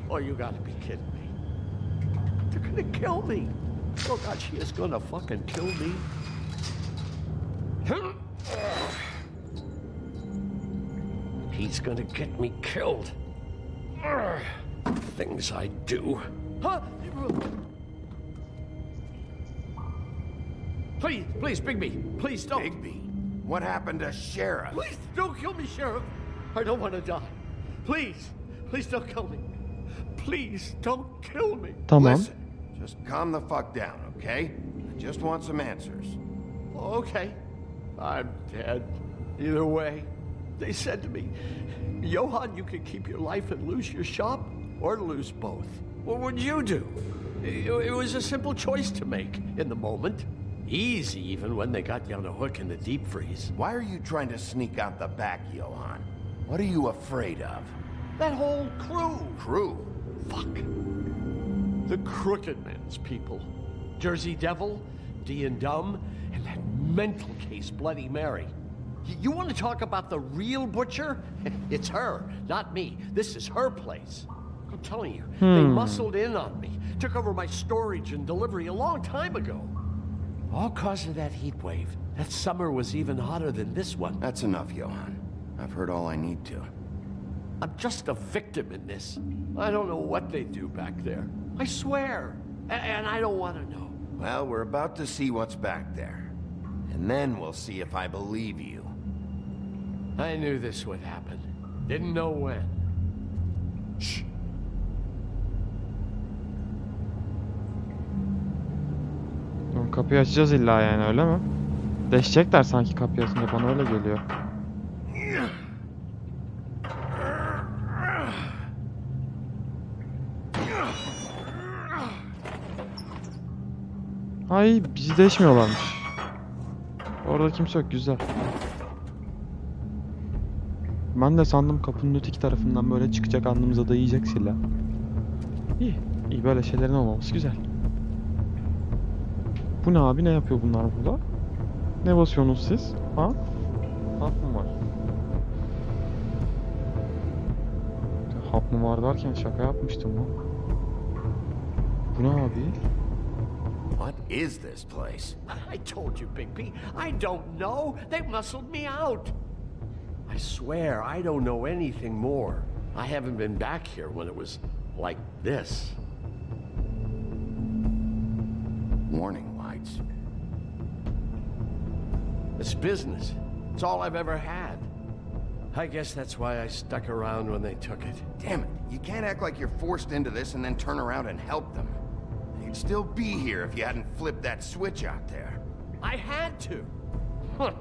Speaker 12: Oh, you gotta be kidding me. They're gonna kill me. Oh God, she is gonna fucking kill me. He's gonna get me killed. Things I do. Huh? Please, Bigby. Please don't.
Speaker 4: Bigby? What happened to Sheriff?
Speaker 12: Please don't kill me, Sheriff. I don't want to die. Please don't kill me. Please don't kill me.
Speaker 1: Tamam.
Speaker 4: Listen, just calm the fuck down, okay? I just want some answers.
Speaker 12: Okay. I'm dead. Either way. They said to me, Johan, you can keep your life and lose your shop, or lose both. What would you do? It was a simple choice to make in the moment. Easy, even when they got you on a hook in the deep freeze.
Speaker 4: Why are you trying to sneak out the back, Johan? What are you afraid of?
Speaker 12: That whole crew.
Speaker 4: Crew?
Speaker 12: Fuck. The Crooked Man's people. Jersey Devil, D and Dumb, and that mental case Bloody Mary. You want to talk about the real butcher? It's her, not me. This is her place. I'm telling you, they muscled in on me, took over my storage and delivery a long time ago. All cause of that heat wave. That summer was even hotter than this one.
Speaker 4: That's enough, Johan. I've heard all I need to.
Speaker 12: I'm just a victim in this. I don't know what they do back there. I swear. And I don't want to know.
Speaker 4: Well, we're about to see what's back there. And then we'll see if I believe you.
Speaker 12: I knew this would happen. Didn't know when. Shh.
Speaker 1: Kapıyı açacağız illa yani, öyle mi? Deşecekler sanki kapıyı açınca, bana öyle geliyor. Ay bizi deşmiyorlarmış. Orada kimse yok, güzel. Ben de sandım kapının öteki tarafından böyle çıkacak, alnımıza dayayacak silah. İyi. İyi, böyle şeylerin olmaması güzel. Bu ne abi, ne yapıyor bunlar burada? Ne basıyorsunuz siz? Ha? Hap mı var? Hap mı var derken şaka yapmıştım lan. Bu ne abi?
Speaker 4: What is this place?
Speaker 12: I told you, Bigby. I don't know. They muscled me out. I swear I don't know anything more. I haven't been back here when it was like this.
Speaker 4: Warning lights.
Speaker 12: It's business. It's all I've ever had. I guess that's why I stuck around when they took it.
Speaker 4: Damn it, you can't act like you're forced into this and then turn around and help them. You'd still be here if you hadn't flipped that switch out there.
Speaker 12: I had to. Huh.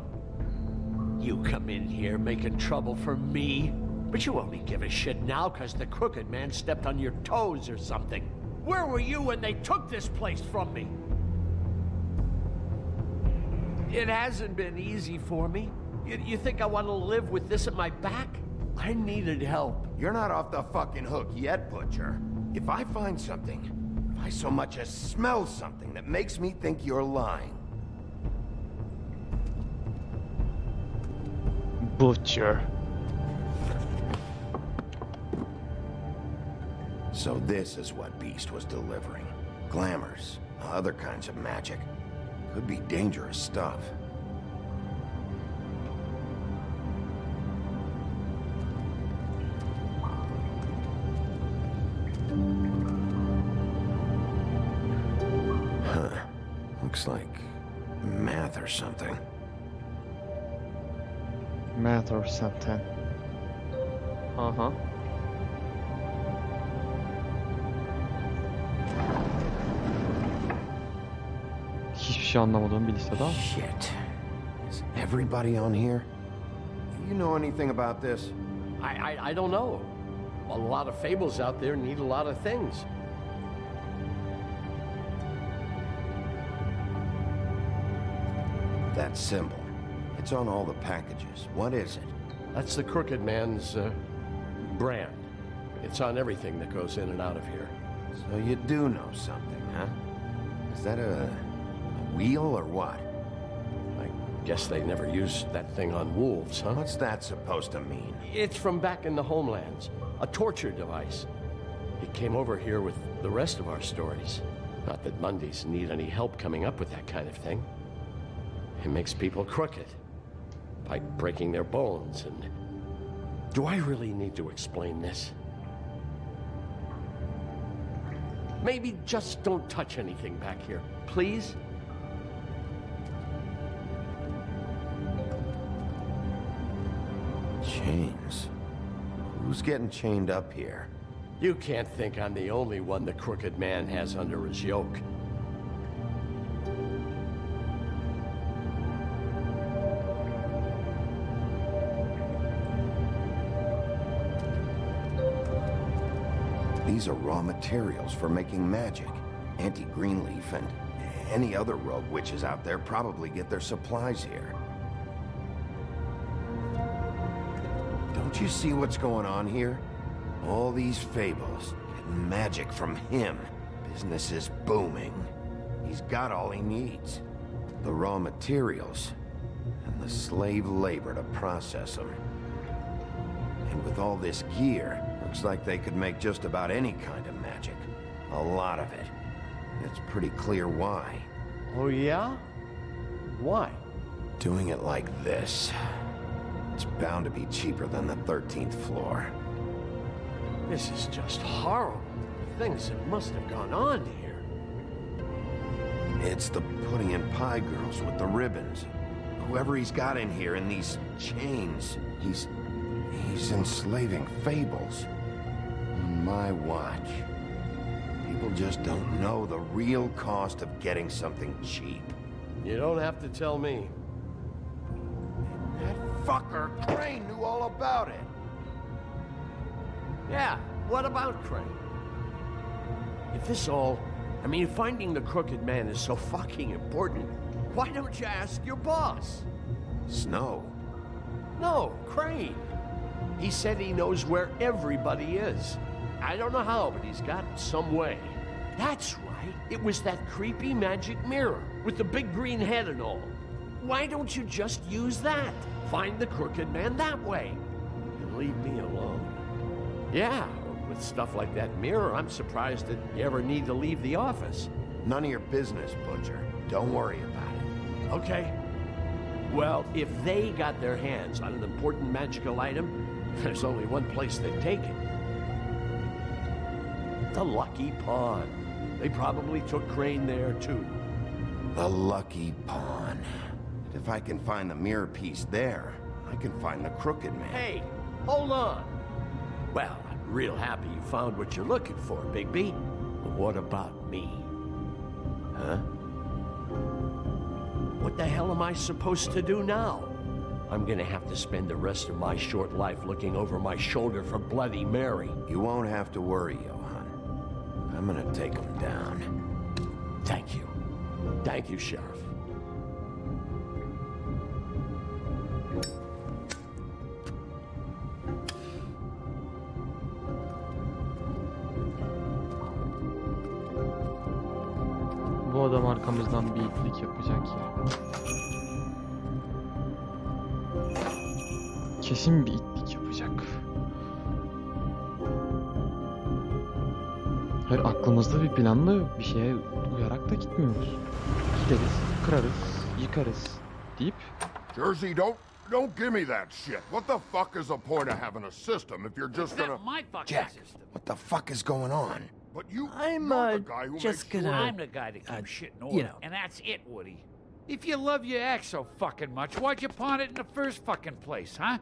Speaker 12: You come in here making trouble for me, but you only give a shit now because the crooked man stepped on your toes or something. Where were you when they took this place from me? It hasn't been easy for me. You think I want to live with this at my back? I needed help.
Speaker 4: You're not off the fucking hook yet, Butcher. If I find something, if I so much as smell something that makes me think you're lying.
Speaker 1: Butcher.
Speaker 4: So this is what Beast was delivering. Glamours, other kinds of magic. Could be dangerous stuff. Huh. Looks like math or something.
Speaker 1: Math or something. Uh-huh. Hiçbir şey anlamadığım bir liste daha.
Speaker 4: Shit. Is everybody on here? Do you know anything about this?
Speaker 12: I don't know. A lot of fables out there need a lot of things.
Speaker 4: That symbol. It's on all the packages. What is it?
Speaker 12: That's the Crooked Man's brand. It's on everything that goes in and out of here.
Speaker 4: So you do know something, huh? Is that a wheel or what?
Speaker 12: I guess they never used that thing on wolves, huh?
Speaker 4: What's that supposed to mean?
Speaker 12: It's from back in the homelands. A torture device. It came over here with the rest of our stories. Not that Mondays need any help coming up with that kind of thing. It makes people crooked. By breaking their bones and... Do I really need to explain this? Maybe just don't touch anything back here, please?
Speaker 4: Chains. Who's getting chained up here?
Speaker 12: You can't think I'm the only one the Crooked Man has under his yoke.
Speaker 4: These are raw materials for making magic. Auntie Greenleaf and any other rogue witches out there probably get their supplies here. Don't you see what's going on here? All these fables, getting magic from him. Business is booming. He's got all he needs. The raw materials and the slave labor to process them. And with all this gear, looks like they could make just about any kind of magic. A lot of it. It's pretty clear why.
Speaker 12: Oh, yeah? Why?
Speaker 4: Doing it like this. It's bound to be cheaper than the 13th floor.
Speaker 12: This is just horrible. The things that must have gone on here.
Speaker 4: It's the pudding and pie girls with the ribbons. Whoever he's got in here in these chains, he's enslaving fables. On my watch. People just don't know the real cost of getting something cheap.
Speaker 12: You don't have to tell me.
Speaker 4: That fucker Crane knew all about it.
Speaker 12: Yeah, what about Crane? If this all I mean, finding the Crooked Man is so fucking important. Why don't you ask your boss?
Speaker 4: Snow?
Speaker 12: No, Crane. He said he knows where everybody is. I don't know how, but he's got some way. That's right. It was that creepy magic mirror with the big green head and all. Why don't you just use that? Find the Crooked Man that way. And leave me alone. Yeah, with stuff like that mirror, I'm surprised that you ever need to leave the office.
Speaker 4: None of your business, Butcher. Don't worry about it.
Speaker 12: Okay. Well, if they got their hands on an important magical item, there's only one place they'd take it. The Lucky Pawn. They probably took Crane there, too.
Speaker 4: The Lucky Pawn. If I can find the mirror piece there, I can find the Crooked Man.
Speaker 12: Hey, hold on. Well, I'm real happy you found what you're looking for, Bigby. But what about me? Huh? What the hell am I supposed to do now? I'm gonna have to spend the rest of my short life looking over my shoulder for Bloody Mary.
Speaker 4: You won't have to worry, Johan. I'm gonna take him down.
Speaker 12: Thank you. Thank you, Sheriff.
Speaker 1: Bu adam arkamızdan bir itlik yapacak ya. Kesin bir itlik yapacak. Hayır, aklımızda bir planla bir şeye uyarak da gitmiyoruz. Gideriz, kırarız, yıkarız deyip.
Speaker 13: Jersey, don't give me that shit. What the fuck is the point of having a system if you're just gonna...
Speaker 14: my fucking
Speaker 4: Jack,
Speaker 14: system.
Speaker 4: what the fuck is going on?
Speaker 13: But you're the guy who
Speaker 14: Just
Speaker 13: makes
Speaker 14: gonna...
Speaker 13: sure...
Speaker 14: I'm the guy that keeps shit in order, and that's it, Woody. If you love your ex so fucking much, why'd you pawn it in the first fucking place, huh?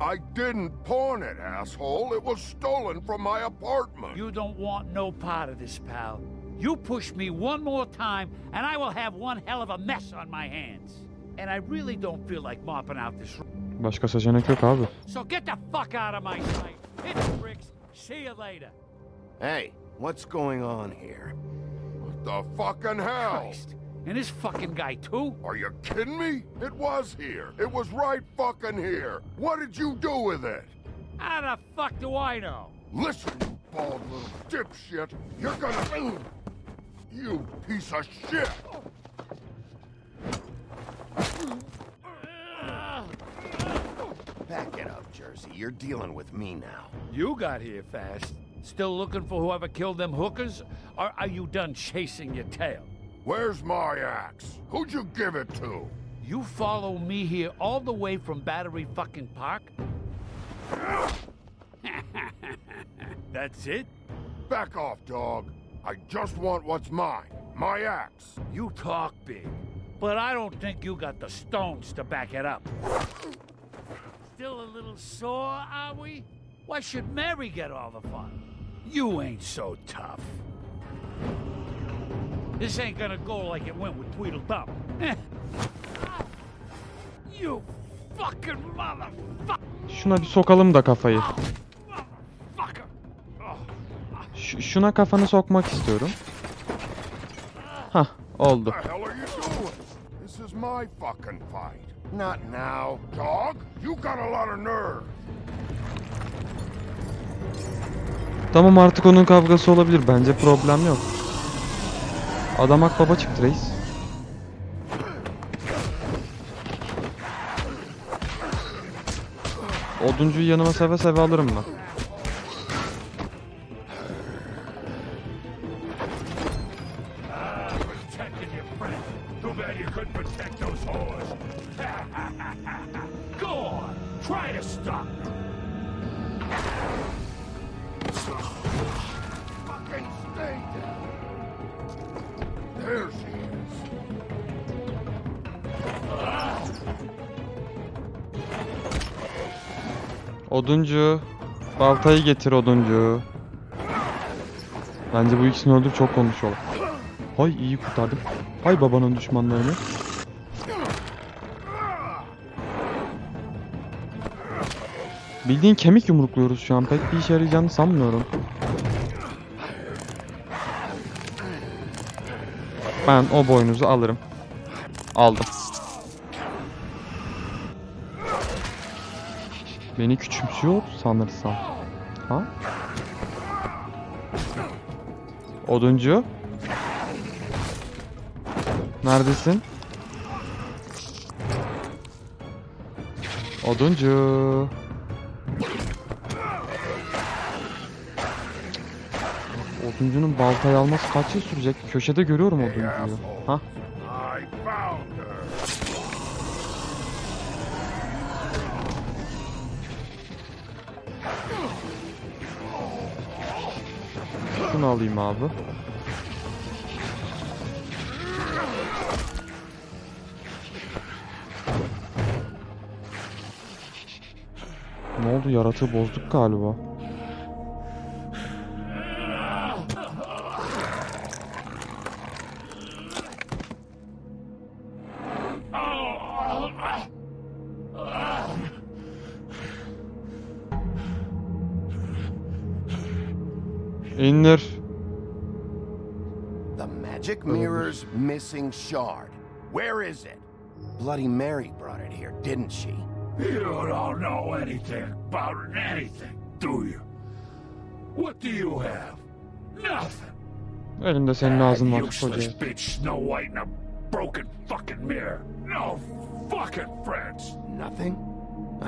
Speaker 13: I didn't pawn it, asshole. It was stolen from my apartment.
Speaker 14: You don't want no part of this, pal. You push me one more time, and I will have one hell of a mess on my hands. And I really don't feel like mopping out this room.
Speaker 1: Başka seçenek yok abi.
Speaker 14: So get the fuck out of my sight. Hit the bricks. See you later.
Speaker 4: Hey, what's going on here?
Speaker 13: What the fucking hell?
Speaker 14: Christ. And this fucking guy, too?
Speaker 13: Are you kidding me? It was here. It was right fucking here. What did you do with it?
Speaker 14: How the fuck do I know?
Speaker 13: Listen, you bald little dipshit. You're gonna... You piece of shit!
Speaker 4: Back it up, Jersey. You're dealing with me now.
Speaker 14: You got here fast. Still looking for whoever killed them hookers? Or are you done chasing your tail?
Speaker 13: Where's my axe? Who'd you give it to?
Speaker 14: You follow me here all the way from Battery fucking Park? That's it?
Speaker 13: Back off, dog. I just want what's mine. My axe.
Speaker 14: You talk big, but I don't think you got the stones to back it up. Still a little sore, are we? Why should Mary get all the fun? You ain't so tough. This ain't gonna go like it went with Tweedledum. You fucking motherfucker!
Speaker 1: Şuna bir sokalım da kafayı. Şuna kafanı sokmak istiyorum. Hah, oldu.
Speaker 13: What the hell are you doing? This is my fucking fight. Not now. Dog, you got a lot of nerve.
Speaker 1: Tamam, artık onun kavgası olabilir. Bence problem yok. Adam akbaba çıktı reis. Oduncuyu yanıma seve seve alırım ben. Oduncu. Baltayı getir oduncu. Bence bu ikisini öldür, çok konuşuyorlar. Hay, iyi kurtardım. Hay babanın düşmanlarını. Bildiğin kemik yumrukluyoruz şu an. Pek bir işe yarayacağını sanmıyorum. Ben o boynuzu alırım. Aldım. Beni küçümsüyor sanırsam. Ha? Oduncu. Neredesin? Oduncu. Oduncunun baltayı alması kaç yıl sürecek? Köşede görüyorum oduncuyu. Ha? Şunu alayım abi. Ne oldu? Yaratığı bozduk galiba. İndir.
Speaker 4: The magic mirror's missing shard. Where is it? Bloody Mary brought it here, didn't she?
Speaker 14: You don't know anything about anything, do you? What do you have? Nothing.
Speaker 1: Elimde senin ağzın var
Speaker 14: Useless
Speaker 1: koca.
Speaker 14: bitch Snow White and a broken fucking mirror. No fucking friends.
Speaker 4: Nothing?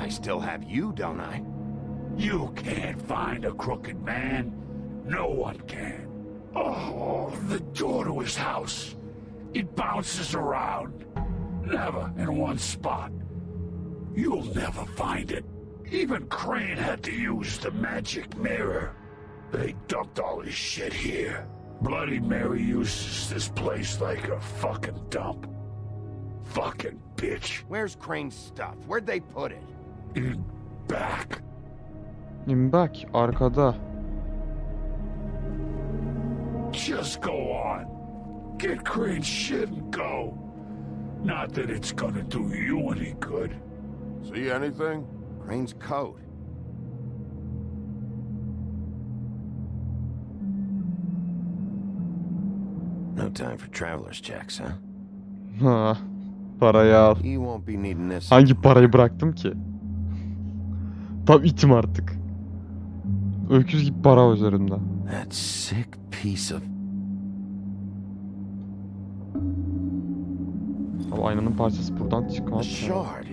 Speaker 4: I still have you, don't I?
Speaker 14: You can't find a crooked man. No one can. Oh, the door to his house. It bounces around. Never in one spot. You'll never find it. Even Crane had to use the magic mirror. They dumped all his shit here. Bloody Mary uses this place like a fucking dump. Fucking bitch.
Speaker 4: Where's Crane's stuff? Where'd they put it?
Speaker 14: In back.
Speaker 1: İn bak arkada.
Speaker 14: Just go on. Get Crane's shit and go. Not that it's gonna do you any good.
Speaker 13: See anything?
Speaker 4: Crane's coat. No time for traveler's checks, huh?
Speaker 1: Ha, parayı al.
Speaker 4: He won't be needing this.
Speaker 1: Hangi parayı bıraktım ki? Tam itim artık. Öküz gibi para üzerimde.
Speaker 4: That sick piece of...
Speaker 1: Ama aynanın parçası buradan çıkar.
Speaker 4: The shard.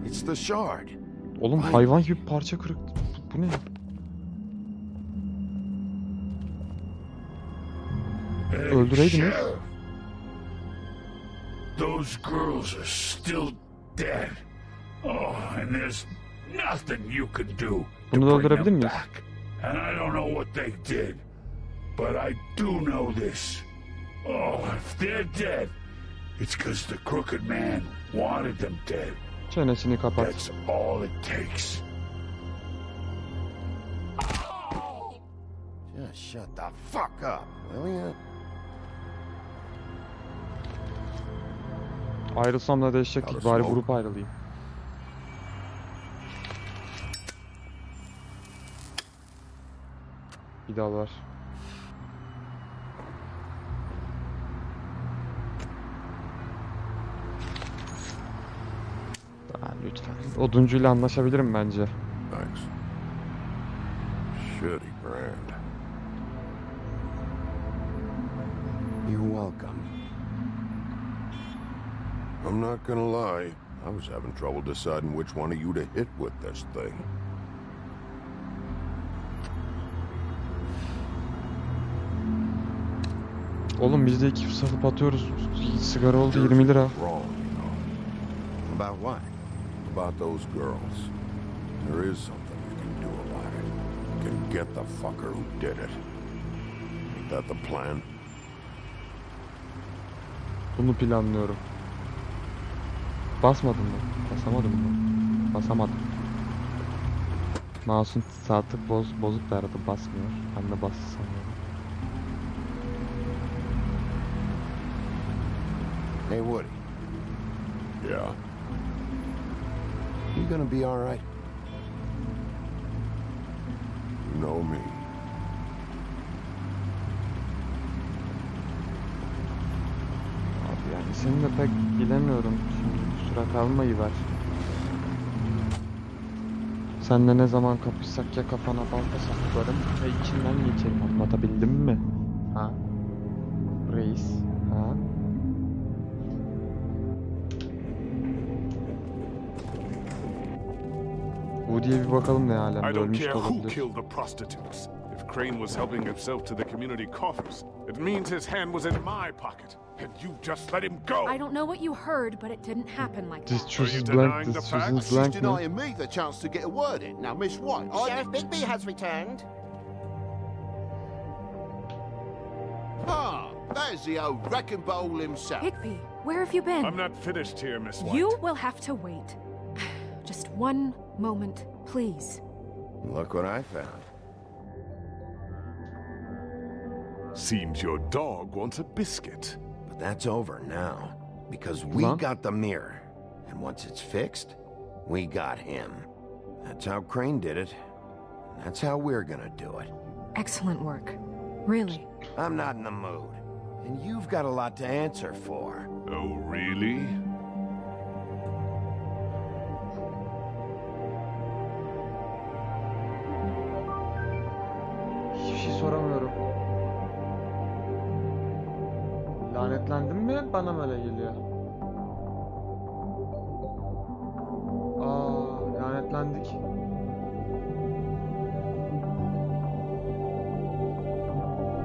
Speaker 4: It's the shard.
Speaker 1: Oğlum hayvan gibi parça kırık. Bu ne? Öldüreydiniz.
Speaker 14: Those girls are still dead. Oh, and there's nothing you can do to
Speaker 1: Bunu da
Speaker 14: bring
Speaker 1: öldürebilir
Speaker 14: them
Speaker 1: miyiz?
Speaker 14: back. And I don't know what they did, but I do know this. Oh, if they're dead, it's because the crooked man wanted them dead.
Speaker 1: Çenesini kapat.
Speaker 14: That's all it takes.
Speaker 4: Just shut the fuck up, will you?
Speaker 1: Ayrılsam da değişecek ki bari vurup ayrılayım. Bir daha var. Lütfen. Oduncuyla anlaşabilirim bence.
Speaker 13: Thanks. Shitty brand.
Speaker 4: You're welcome.
Speaker 13: I'm not gonna lie. I was having trouble deciding which one of you to hit with this thing.
Speaker 1: Oğlum biz de iki satıp atıyoruz. Sigara oldu 20 lira.
Speaker 13: Wrong, you know.
Speaker 4: About what?
Speaker 13: About those girls. There is something you can do about it. You can get the fucker who did it. Ain't that the plan?
Speaker 1: Bunu planlıyorum. Basmadım mı? Basamadım mı? Basamadım. Mouse'un sağ tık bozuk da arada basmıyor. Ben de bastı sanıyorum.
Speaker 4: Hey, Woody.
Speaker 13: Yeah.
Speaker 4: You gonna be all right?
Speaker 13: You know me.
Speaker 1: Seninle pek bilemiyorum. Şimdi kusura kalmayı ver. Senle ne zaman kapışsak ya kafana balta saplarım ya içinden geçerim, anlatabildim mi? Ha? Reis? Ha? Bu diye bir bakalım ne alemde,
Speaker 13: I don't
Speaker 1: ölmüş de
Speaker 13: care who
Speaker 1: olabilir.
Speaker 13: killed the prostitutes. If Crane was helping himself to the community coffers, it means his hand was in my pocket. And you just let him go!
Speaker 2: I don't know what you heard, but it didn't happen like
Speaker 1: This
Speaker 2: that.
Speaker 1: truth is
Speaker 13: Are you
Speaker 1: blank,
Speaker 13: denying
Speaker 1: this
Speaker 13: the
Speaker 1: truth is
Speaker 13: facts?
Speaker 1: blank
Speaker 15: She's
Speaker 1: mi?
Speaker 15: denying me the chance to get a word in. Now, Miss White,
Speaker 16: Sheriff Bigby has returned.
Speaker 15: Ah, there's the old wrecking bowl himself.
Speaker 2: Bigby, where have you been?
Speaker 13: I'm not finished here, Miss White.
Speaker 2: You will have to wait. Just one moment, please.
Speaker 4: Look what I found.
Speaker 13: Seems your dog wants a biscuit.
Speaker 4: But that's over now. Because we got the mirror. And once it's fixed, we got him. That's how Crane did it. And that's how we're gonna do it.
Speaker 2: Excellent work. Really.
Speaker 4: I'm not in the mood. And you've got a lot to answer for.
Speaker 13: Oh, really?
Speaker 1: Hiçbir şey soramıyorum. Lanetlendim mi? Bana mı öyle geliyor? Lanetlendik.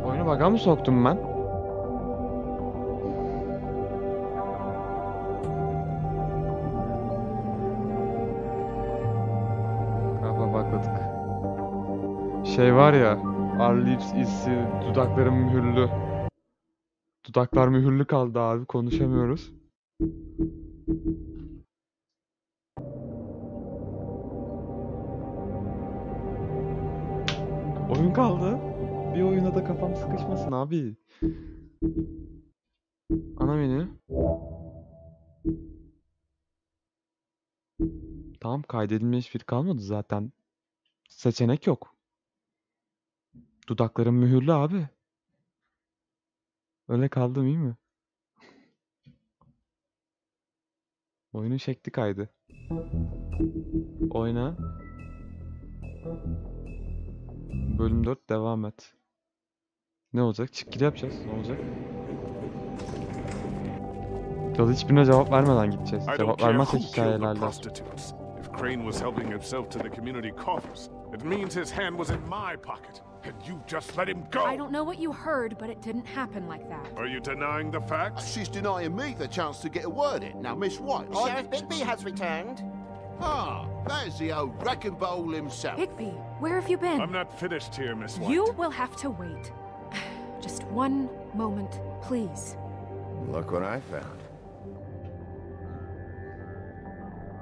Speaker 1: Oyunu bug'a mı soktum ben? Kafa bakladık. Şey var ya, our lips is dudaklarım mühürlü. Dudaklar mühürlü kaldı abi, konuşamıyoruz. Oyun kaldı. Bir oyuna da kafam sıkışmasın abi. Ana menü. Tamam, kaydedilmiş hiçbir kalmadı zaten. Seçenek yok. Dudaklarım mühürlü abi. Öyle kaldım, iyi mi? Oyunun şekli kaydı. Oyna. Bölüm 4 devam et. Ne olacak? Çıkkili yapacağız. Ne olacak? Ya da hiçbirine cevap vermeden gideceğiz. Cevap vermezsek hikayelerle.
Speaker 13: If Crane was helping himself to the community coffers, it means his hand was in my pocket. And you just let him go!
Speaker 2: I don't know what you heard, but it didn't happen like that.
Speaker 13: Are you denying the facts?
Speaker 15: She's denying me the chance to get a word in. Now, Miss White,
Speaker 16: Sheriff Bigby has returned.
Speaker 15: Ah, there's the old wrecking bowl himself.
Speaker 2: Bigby, where have you been?
Speaker 13: I'm not finished here, Miss White.
Speaker 2: You will have to wait. Just one moment, please.
Speaker 4: Look what I found.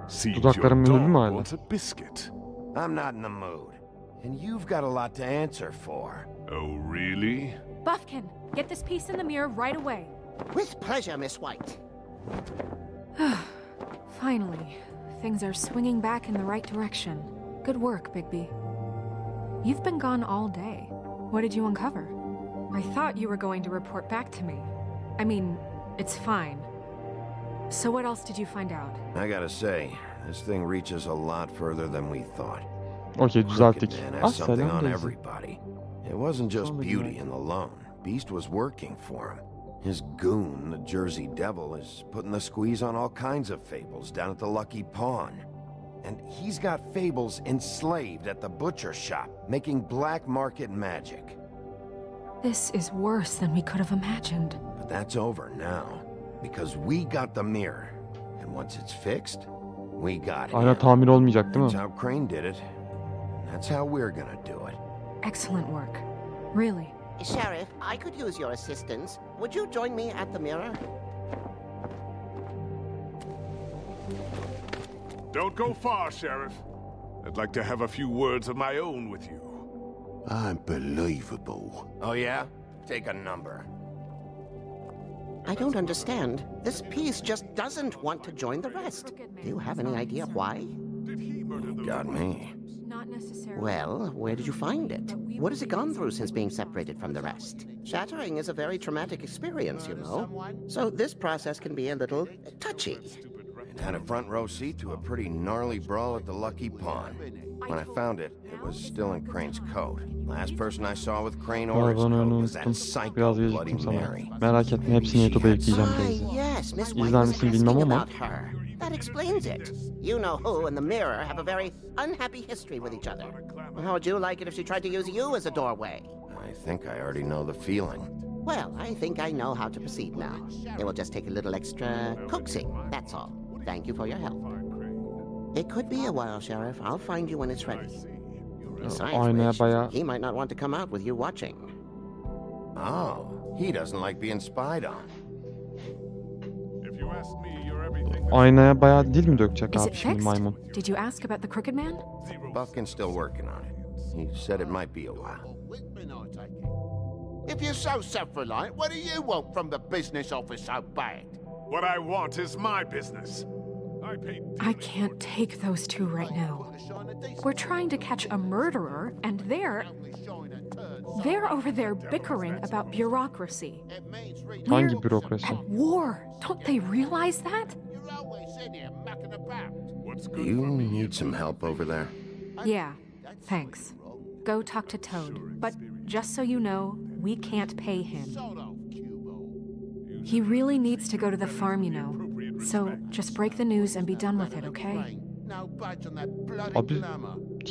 Speaker 13: Seems
Speaker 1: Dudaklarım
Speaker 13: your
Speaker 1: mühürlü mü
Speaker 13: dog
Speaker 1: hala?
Speaker 13: wants a biscuit.
Speaker 4: I'm not in the mood. And you've got a lot to answer for.
Speaker 13: Oh, really?
Speaker 2: Buffkin, get this piece in the mirror right away.
Speaker 16: With pleasure, Miss White.
Speaker 2: Finally, things are swinging back in the right direction. Good work, Bigby. You've been gone all day. What did you uncover? I thought you were going to report back to me. I mean, it's fine. So what else did you find out?
Speaker 4: I gotta say, this thing reaches a lot further than we thought.
Speaker 1: Okey, düzelttik.
Speaker 4: Crooked Man
Speaker 1: Ah,
Speaker 4: has something
Speaker 1: selam
Speaker 4: on
Speaker 1: Daisy.
Speaker 4: everybody. It wasn't just
Speaker 1: Sonra
Speaker 4: beauty
Speaker 1: güzel.
Speaker 4: and the loan. Beast was working for him. His goon, the Jersey Devil, is putting the squeeze on all kinds of fables down at the Lucky Pawn. And he's got fables enslaved at the butcher shop, making black market magic.
Speaker 2: This is worse than we could have imagined.
Speaker 4: But that's over now, because we got the mirror. And once it's fixed, we got
Speaker 1: Hala
Speaker 4: him.
Speaker 1: tamir olmayacak değil
Speaker 4: That's
Speaker 1: mi?
Speaker 4: how Crane did it. And that's how we're gonna do it.
Speaker 2: Excellent work. Really.
Speaker 16: Sheriff, I could use your assistance. Would you join me at the mirror?
Speaker 13: Don't go far, Sheriff. I'd like to have a few words of my own with you.
Speaker 15: Unbelievable.
Speaker 4: Oh yeah? Take a number.
Speaker 16: I don't understand. This piece just doesn't want to join the rest. Do you have any idea why?
Speaker 13: Did he murder the
Speaker 4: Got me.
Speaker 2: Not necessarily.
Speaker 16: Well, where did you find it?
Speaker 2: But we
Speaker 16: What has it gone through since being separated from the rest? Shattering is a very traumatic experience, you know. So this process can be a little touchy.
Speaker 4: It had a front row seat to a pretty gnarly brawl at the Lucky Pawn. When I found it, it was still in Crane's coat. Last person I saw with Crane or his
Speaker 1: Pardon,
Speaker 4: coat was
Speaker 1: unuttum.
Speaker 4: that psycho
Speaker 1: Biraz
Speaker 4: Bloody
Speaker 1: geciktim sana.
Speaker 4: Mary.
Speaker 1: Merak etme, hepsini YouTube'a yükleyeceğim
Speaker 16: Ah,
Speaker 1: teyze.
Speaker 16: yes, Miss White
Speaker 1: İzler
Speaker 16: was
Speaker 1: misin
Speaker 16: asking
Speaker 1: bilmem ama.
Speaker 16: about her. That explains it. You know who and the Mirror have a very unhappy history with each other. How would you like it if she tried to use you as a doorway?
Speaker 4: I think I already know the feeling.
Speaker 16: Well, I think I know how to proceed now. It will just take a little extra coaxing, that's all. Thank you for your help. It could be a while, Sheriff. I'll find you when it's ready. Besides
Speaker 1: Aynaya
Speaker 16: which,
Speaker 1: bayağı...
Speaker 16: he might not want to come out with you watching.
Speaker 4: Oh, he doesn't like being spied on.
Speaker 1: Aynaya bayağı dil mi dökecek
Speaker 2: Is
Speaker 1: abi
Speaker 2: it
Speaker 1: şimdi
Speaker 2: fixed?
Speaker 1: maymun?
Speaker 2: Did you ask about the Crooked Man?
Speaker 4: Buffkin's still working on it. He said it might be a while.
Speaker 15: If you're so self-reliant, what do you want from the business office so bad?
Speaker 11: What I want is my business.
Speaker 2: I can't take those two right now. We're trying to catch a murderer, and they're over there bickering about bureaucracy.
Speaker 1: Hangi bürokrasi?
Speaker 2: At war. Don't they realize that?
Speaker 4: Do you need some help over there?
Speaker 2: Yeah, thanks. Go talk to Toad. But just so you know, we can't pay him. He really needs to go to the farm, you know. So just break the news and be done with it, okay?
Speaker 1: Abi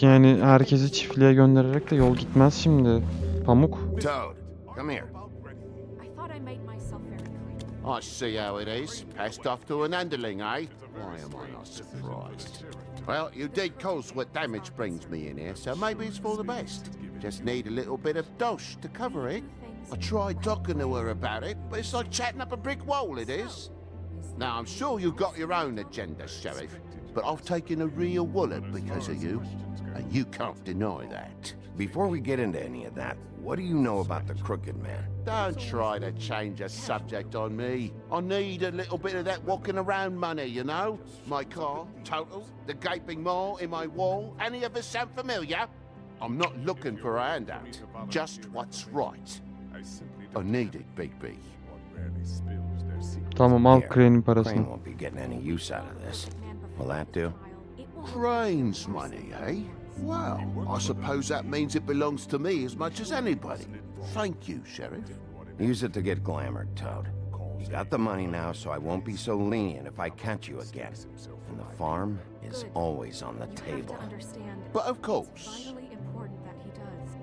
Speaker 1: yani herkesi çiftliğe göndererek de yol gitmez şimdi. Pamuk.
Speaker 4: Toad, come here.
Speaker 2: I thought I made myself very clear.
Speaker 15: I see how it is. Passed off to an underling, eh? Why am I not surprised? Well, you did cause what damage brings me in here, so maybe it's for the best. Just need a little bit of dosh to cover it. I tried talking to her about it, but it's like chatting up a brick wall, it is. Now, I'm sure you've got your own agenda, Sheriff, but I've taken a real wallop because of you, and you can't deny that.
Speaker 4: Before we get into any of that, what do you know about the Crooked Man?
Speaker 15: Don't try to change a subject on me. I need a little bit of that walking around money, you know? My car, total, the gaping maw in my wall. Any of us sound familiar? I'm not looking for a handout, just what's right. I need it, Big B.
Speaker 1: Tamam al
Speaker 4: Here,
Speaker 1: Crane'in
Speaker 4: Crane
Speaker 1: parasını.
Speaker 4: won't be getting any use out of this. Will that do?
Speaker 15: Crane's money, eh? Well, I suppose that means it belongs to me as much as anybody. Thank you, Sheriff.
Speaker 4: Use it to get glamored, Toad. You got the money now, so I won't be so lenient if I catch you again. And the farm is always on the table.
Speaker 15: But of course.
Speaker 2: Vitally important that he does.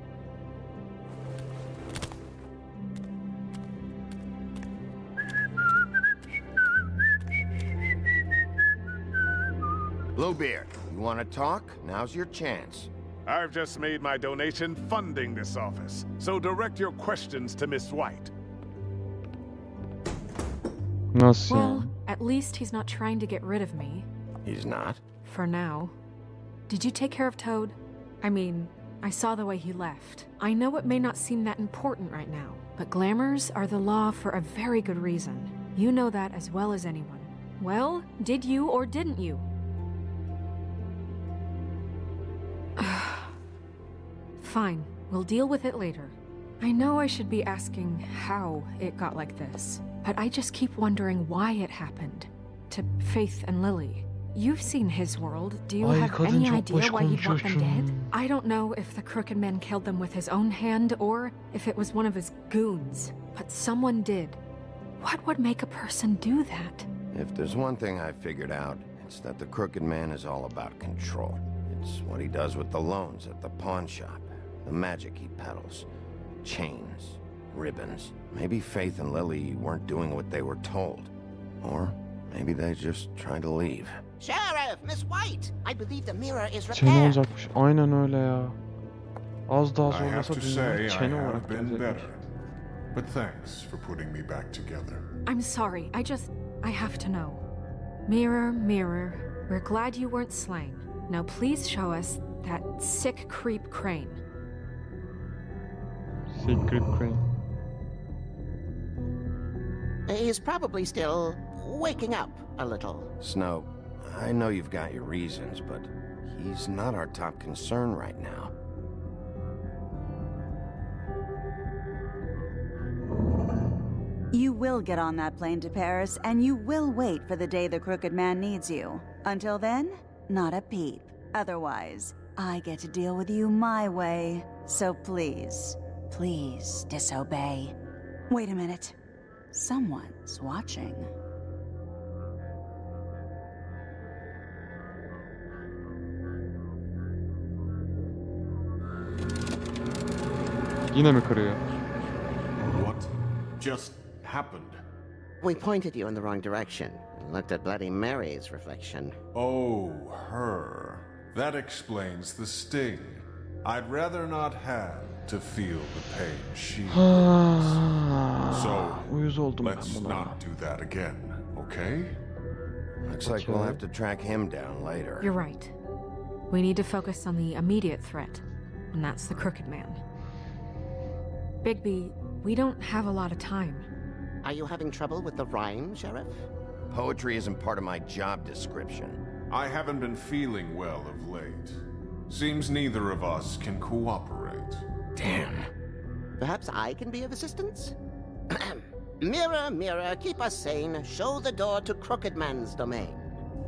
Speaker 4: Bluebeard, you want to talk? Now's your chance.
Speaker 11: I've just made my donation funding this office, so direct your questions to Miss White.
Speaker 1: Nasıl ya?
Speaker 2: Well, at least he's not trying to get rid of me.
Speaker 4: He's not?
Speaker 2: For now. Did you take care of Toad? I mean, I saw the way he left. I know it may not seem that important right now, but glamours are the law for a very good reason. You know that as well as anyone. Well, did you or didn't you? Fine, we'll deal with it later. I know I should be asking how it got like this, but I just keep wondering why it happened. To Faith and Lily. You've seen his world. Do you
Speaker 1: Ay,
Speaker 2: have
Speaker 1: kadın
Speaker 2: any
Speaker 1: çok
Speaker 2: idea
Speaker 1: boş
Speaker 2: why he'd want them
Speaker 1: konuşuyorsun.
Speaker 2: dead? I don't know if the Crooked Man killed them with his own hand or if it was one of his goons, but someone did. What would make a person do that?
Speaker 4: If there's one thing I figured out, it's that the Crooked Man is all about control. It's what he does with the loans at the pawn shop, the magic he peddles, chains, ribbons. Maybe Faith and Lily weren't doing what they were told. Or maybe they just tried to leave.
Speaker 16: Sheriff, Miss White! I believe the mirror is
Speaker 1: Çene
Speaker 16: repaired.
Speaker 1: olacakmış. Aynen öyle ya. Az daha
Speaker 13: I have
Speaker 1: zorlasa
Speaker 13: to
Speaker 1: dünya
Speaker 13: say I
Speaker 1: çene
Speaker 13: have
Speaker 1: olarak
Speaker 13: been
Speaker 1: gelecekmiş.
Speaker 13: better. But thanks for putting me back together.
Speaker 2: I'm sorry, I have to know. Mirror, mirror, we're glad you weren't slain. Now please show us that sick creep Crane.
Speaker 1: Secret Crane.
Speaker 16: He's probably still waking up a little.
Speaker 4: Snow, I know you've got your reasons, but he's not our top concern right now.
Speaker 17: You will get on that plane to Paris, and you will wait for the day the Crooked Man needs you. Until then, not a peep. Otherwise, I get to deal with you my way. So please, please disobey. Wait a minute. Someone's watching.
Speaker 1: Yine mi kırıyor?
Speaker 12: What just happened?
Speaker 16: We pointed you in the wrong direction. Looked at Bloody Mary's reflection.
Speaker 13: Oh, her. That explains the sting. I'd rather not have to feel the pain she brings. So, let's not do that again, okay?
Speaker 4: Looks like we'll have to track him down later.
Speaker 2: You're right. We need to focus on the immediate threat, and that's the Crooked Man. Bigby, we don't have a lot of time.
Speaker 16: Are you having trouble with the rhyme, Sheriff?
Speaker 4: Poetry isn't part of my job description.
Speaker 13: I haven't been feeling well of late. Seems neither of us can cooperate.
Speaker 16: Damn. Perhaps I can be of assistance? Mirror, mirror, keep us sane. Show the door to Crooked Man's domain.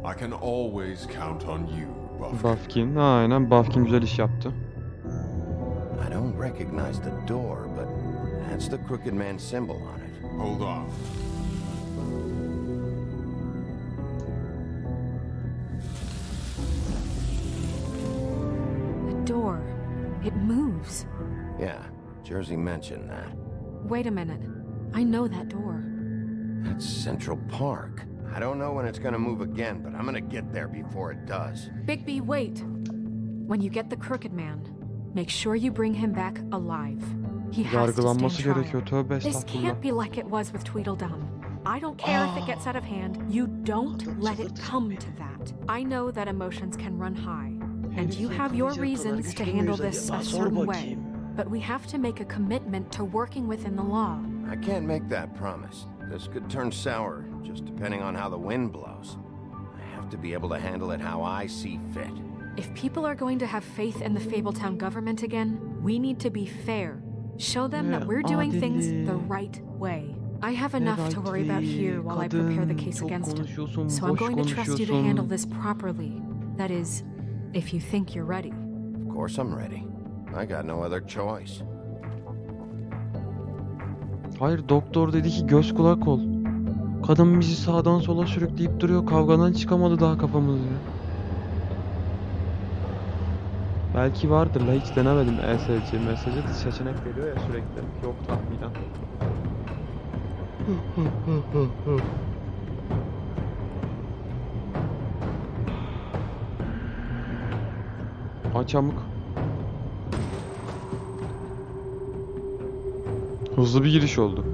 Speaker 13: I can always count on you,
Speaker 1: Buffkin. Aynen, Buffkin güzel iş yaptı.
Speaker 4: I don't recognize the door, but that's the Crooked Man symbol on it.
Speaker 13: Hold on.
Speaker 2: The door. It moves.
Speaker 4: Yeah, Jersey mentioned that.
Speaker 2: Wait a minute. I know that door.
Speaker 4: That's Central Park. I don't know when it's gonna move again, but I'm gonna get there before it does.
Speaker 2: Bigby, wait. When you get the Crooked Man, make sure you bring him back alive. He has to stand trial. This can't be like it was with Tweedledum. I don't care if it gets out of hand. You don't let it come to that. I know that emotions can run high, and you have your reasons to handle this a certain way. But we have to make a commitment to working within the law.
Speaker 4: I can't make that promise. This could turn sour, just depending on how the wind blows. I have to be able to handle it how I see fit.
Speaker 2: If people are going to have faith in the Fabletown government again, we need to be fair. Show them that we're doing things the right way. I have enough to worry about here while I prepare the case against him. So I'm going to trust you to handle this properly. That is, if you think you're ready.
Speaker 4: Of course I'm ready. I got no other choice.
Speaker 1: Hayır, doktor dedi ki göz kulak ol. Kadın bizi sağdan sola sürükleyip duruyor. Kavgadan çıkamadı daha kafamızda. Belki vardır la, hiç denemedim ESC. Mesajı seçenek veriyor ya sürekli. Yok tahminen. Aç amık. Hızlı bir giriş oldu.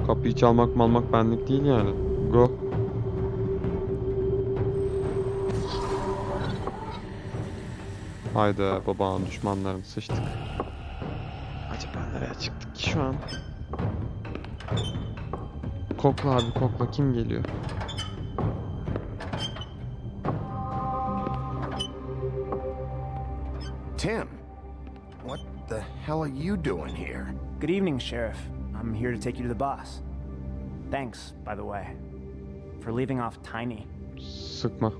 Speaker 1: Kapıyı çalmak malmak benlik değil yani. Go. Hayda, babanın düşmanlarını sıçtık. Acaba nereye çıktık ki şu an? Kokla abi kokla, kim geliyor?
Speaker 4: Tim, what the hell are you doing here?
Speaker 18: Good evening, Sheriff. I'm here to take you to the boss. Thanks, by the way, for leaving off Tiny.
Speaker 1: Sıkma.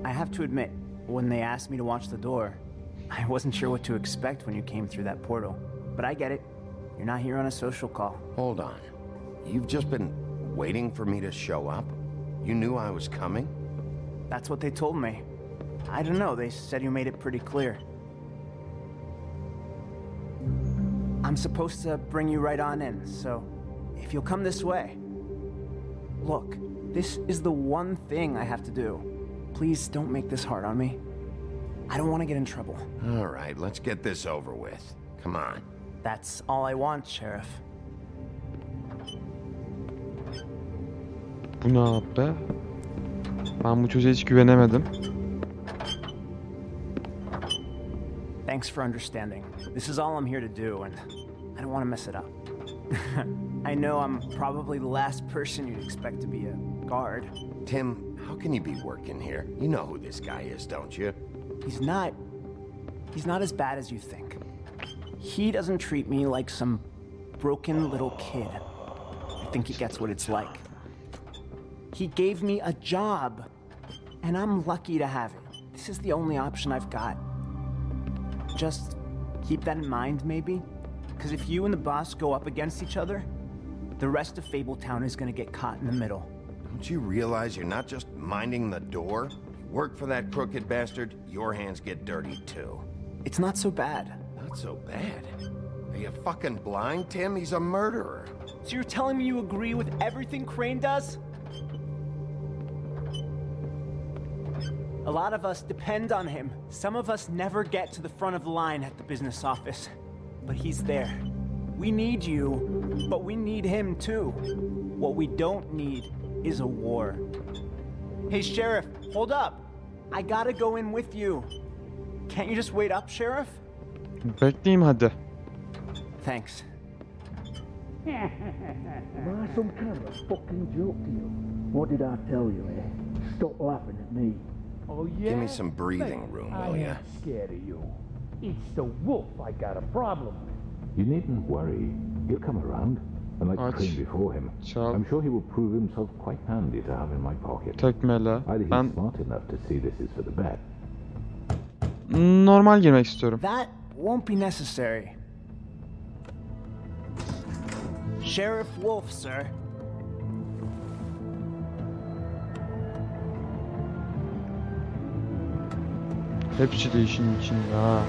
Speaker 18: I have to admit, when they asked me to watch the door, I wasn't sure what to expect when you came through that portal. But I get it. You're not here on a social call.
Speaker 4: Hold on. You've just been waiting for me to show up? You knew I was coming?
Speaker 18: That's what they told me. I don't know, they said you made it pretty clear. I'm supposed to bring you right on in, so if you'll come this way. Look, this is the one thing I have to do. Please don't make this hard on me. I don't want to get in trouble.
Speaker 4: All right, let's get this over with. Come on.
Speaker 18: That's all I want, Sheriff.
Speaker 1: Bu ne yaptı? Ben bu çocuğa hiç güvenemedim.
Speaker 18: Thanks for understanding. This is all I'm here to do, and I don't want to mess it up. I know I'm probably the last person you'd expect to be a guard.
Speaker 4: Tim, how can you be working here? You know who this guy is, don't you?
Speaker 18: He's not as bad as you think. He doesn't treat me like some broken little kid. I think he gets what it's like. He gave me a job, and I'm lucky to have it. This is the only option I've got. Just keep that in mind, maybe? Because if you and the boss go up against each other, the rest of Fabletown is gonna get caught in the middle.
Speaker 4: Don't you realize you're not just minding the door? Work for that crooked bastard, your hands get dirty too.
Speaker 18: It's not so bad.
Speaker 4: Not so bad? Are you fucking blind, Tim? He's a murderer.
Speaker 18: So you're telling me you agree with everything Crane does? A lot of us depend on him. Some of us never get to the front of the line at the business office. But he's there. We need you, but we need him too. What we don't need is a war. Hey, Sheriff, hold up. I gotta go in with you. Can't you just wait up, Sheriff?
Speaker 1: Bekleyeyim hadi.
Speaker 18: Thanks.
Speaker 19: Am I some kind of a fucking joke to you? What did I tell you, eh? Stop laughing at me.
Speaker 7: Oh, yeah?
Speaker 4: Give me some breathing room, will
Speaker 7: I
Speaker 4: ya?
Speaker 7: ain't scared of you. It's the wolf I got a problem with.
Speaker 20: You needn't worry. He'll come around. And like Crane before him, I'm sure he will prove himself quite handy to have in my pocket.
Speaker 1: Tekmele.
Speaker 20: Either he's smart enough to see this is for the bet.
Speaker 1: Normal girmek istiyorum.
Speaker 18: That won't be necessary. Sheriff Wolf, sir.
Speaker 1: Hepsi de işin içinde ha.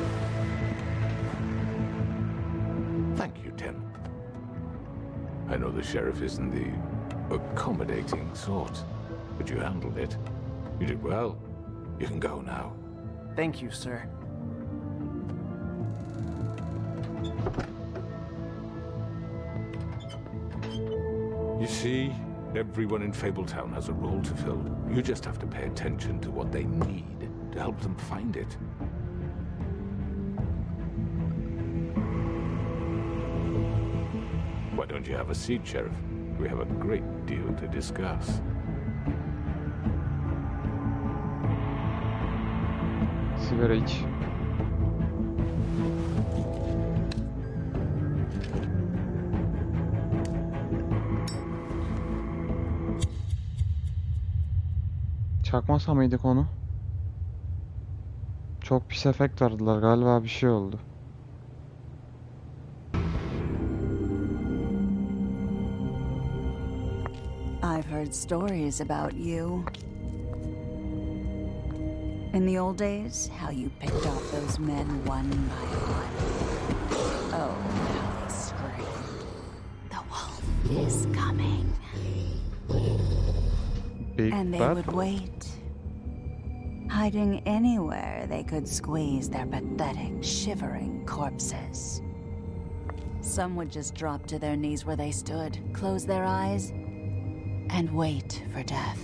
Speaker 20: Thank you, Tim. I know the sheriff isn't the accommodating sort, but you handled it. You did well. You can go now.
Speaker 18: Thank you, sir.
Speaker 20: You see, everyone in Fabletown has a role to fill. You just have to pay attention to what they need to help them find it. Why don't you have a seat, Sheriff? We have a great deal to discuss.
Speaker 1: Sigara iç. Çakmasa mıydık onu? Çok pis efekt verdiler galiba, bir şey oldu.
Speaker 17: I've heard stories about you. In the old days, how you picked off those men one by one. Oh, how they scream. The wolf is coming. And they would wait, hiding anywhere they could squeeze their pathetic, shivering corpses. Some would just drop to their knees where they stood, close their eyes, and wait for death.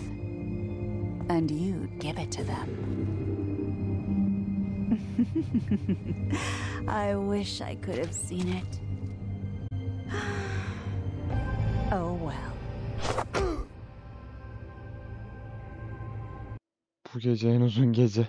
Speaker 17: And you'd give it to them. I wish I could have seen it. Oh well.
Speaker 1: Bu gece en uzun gece.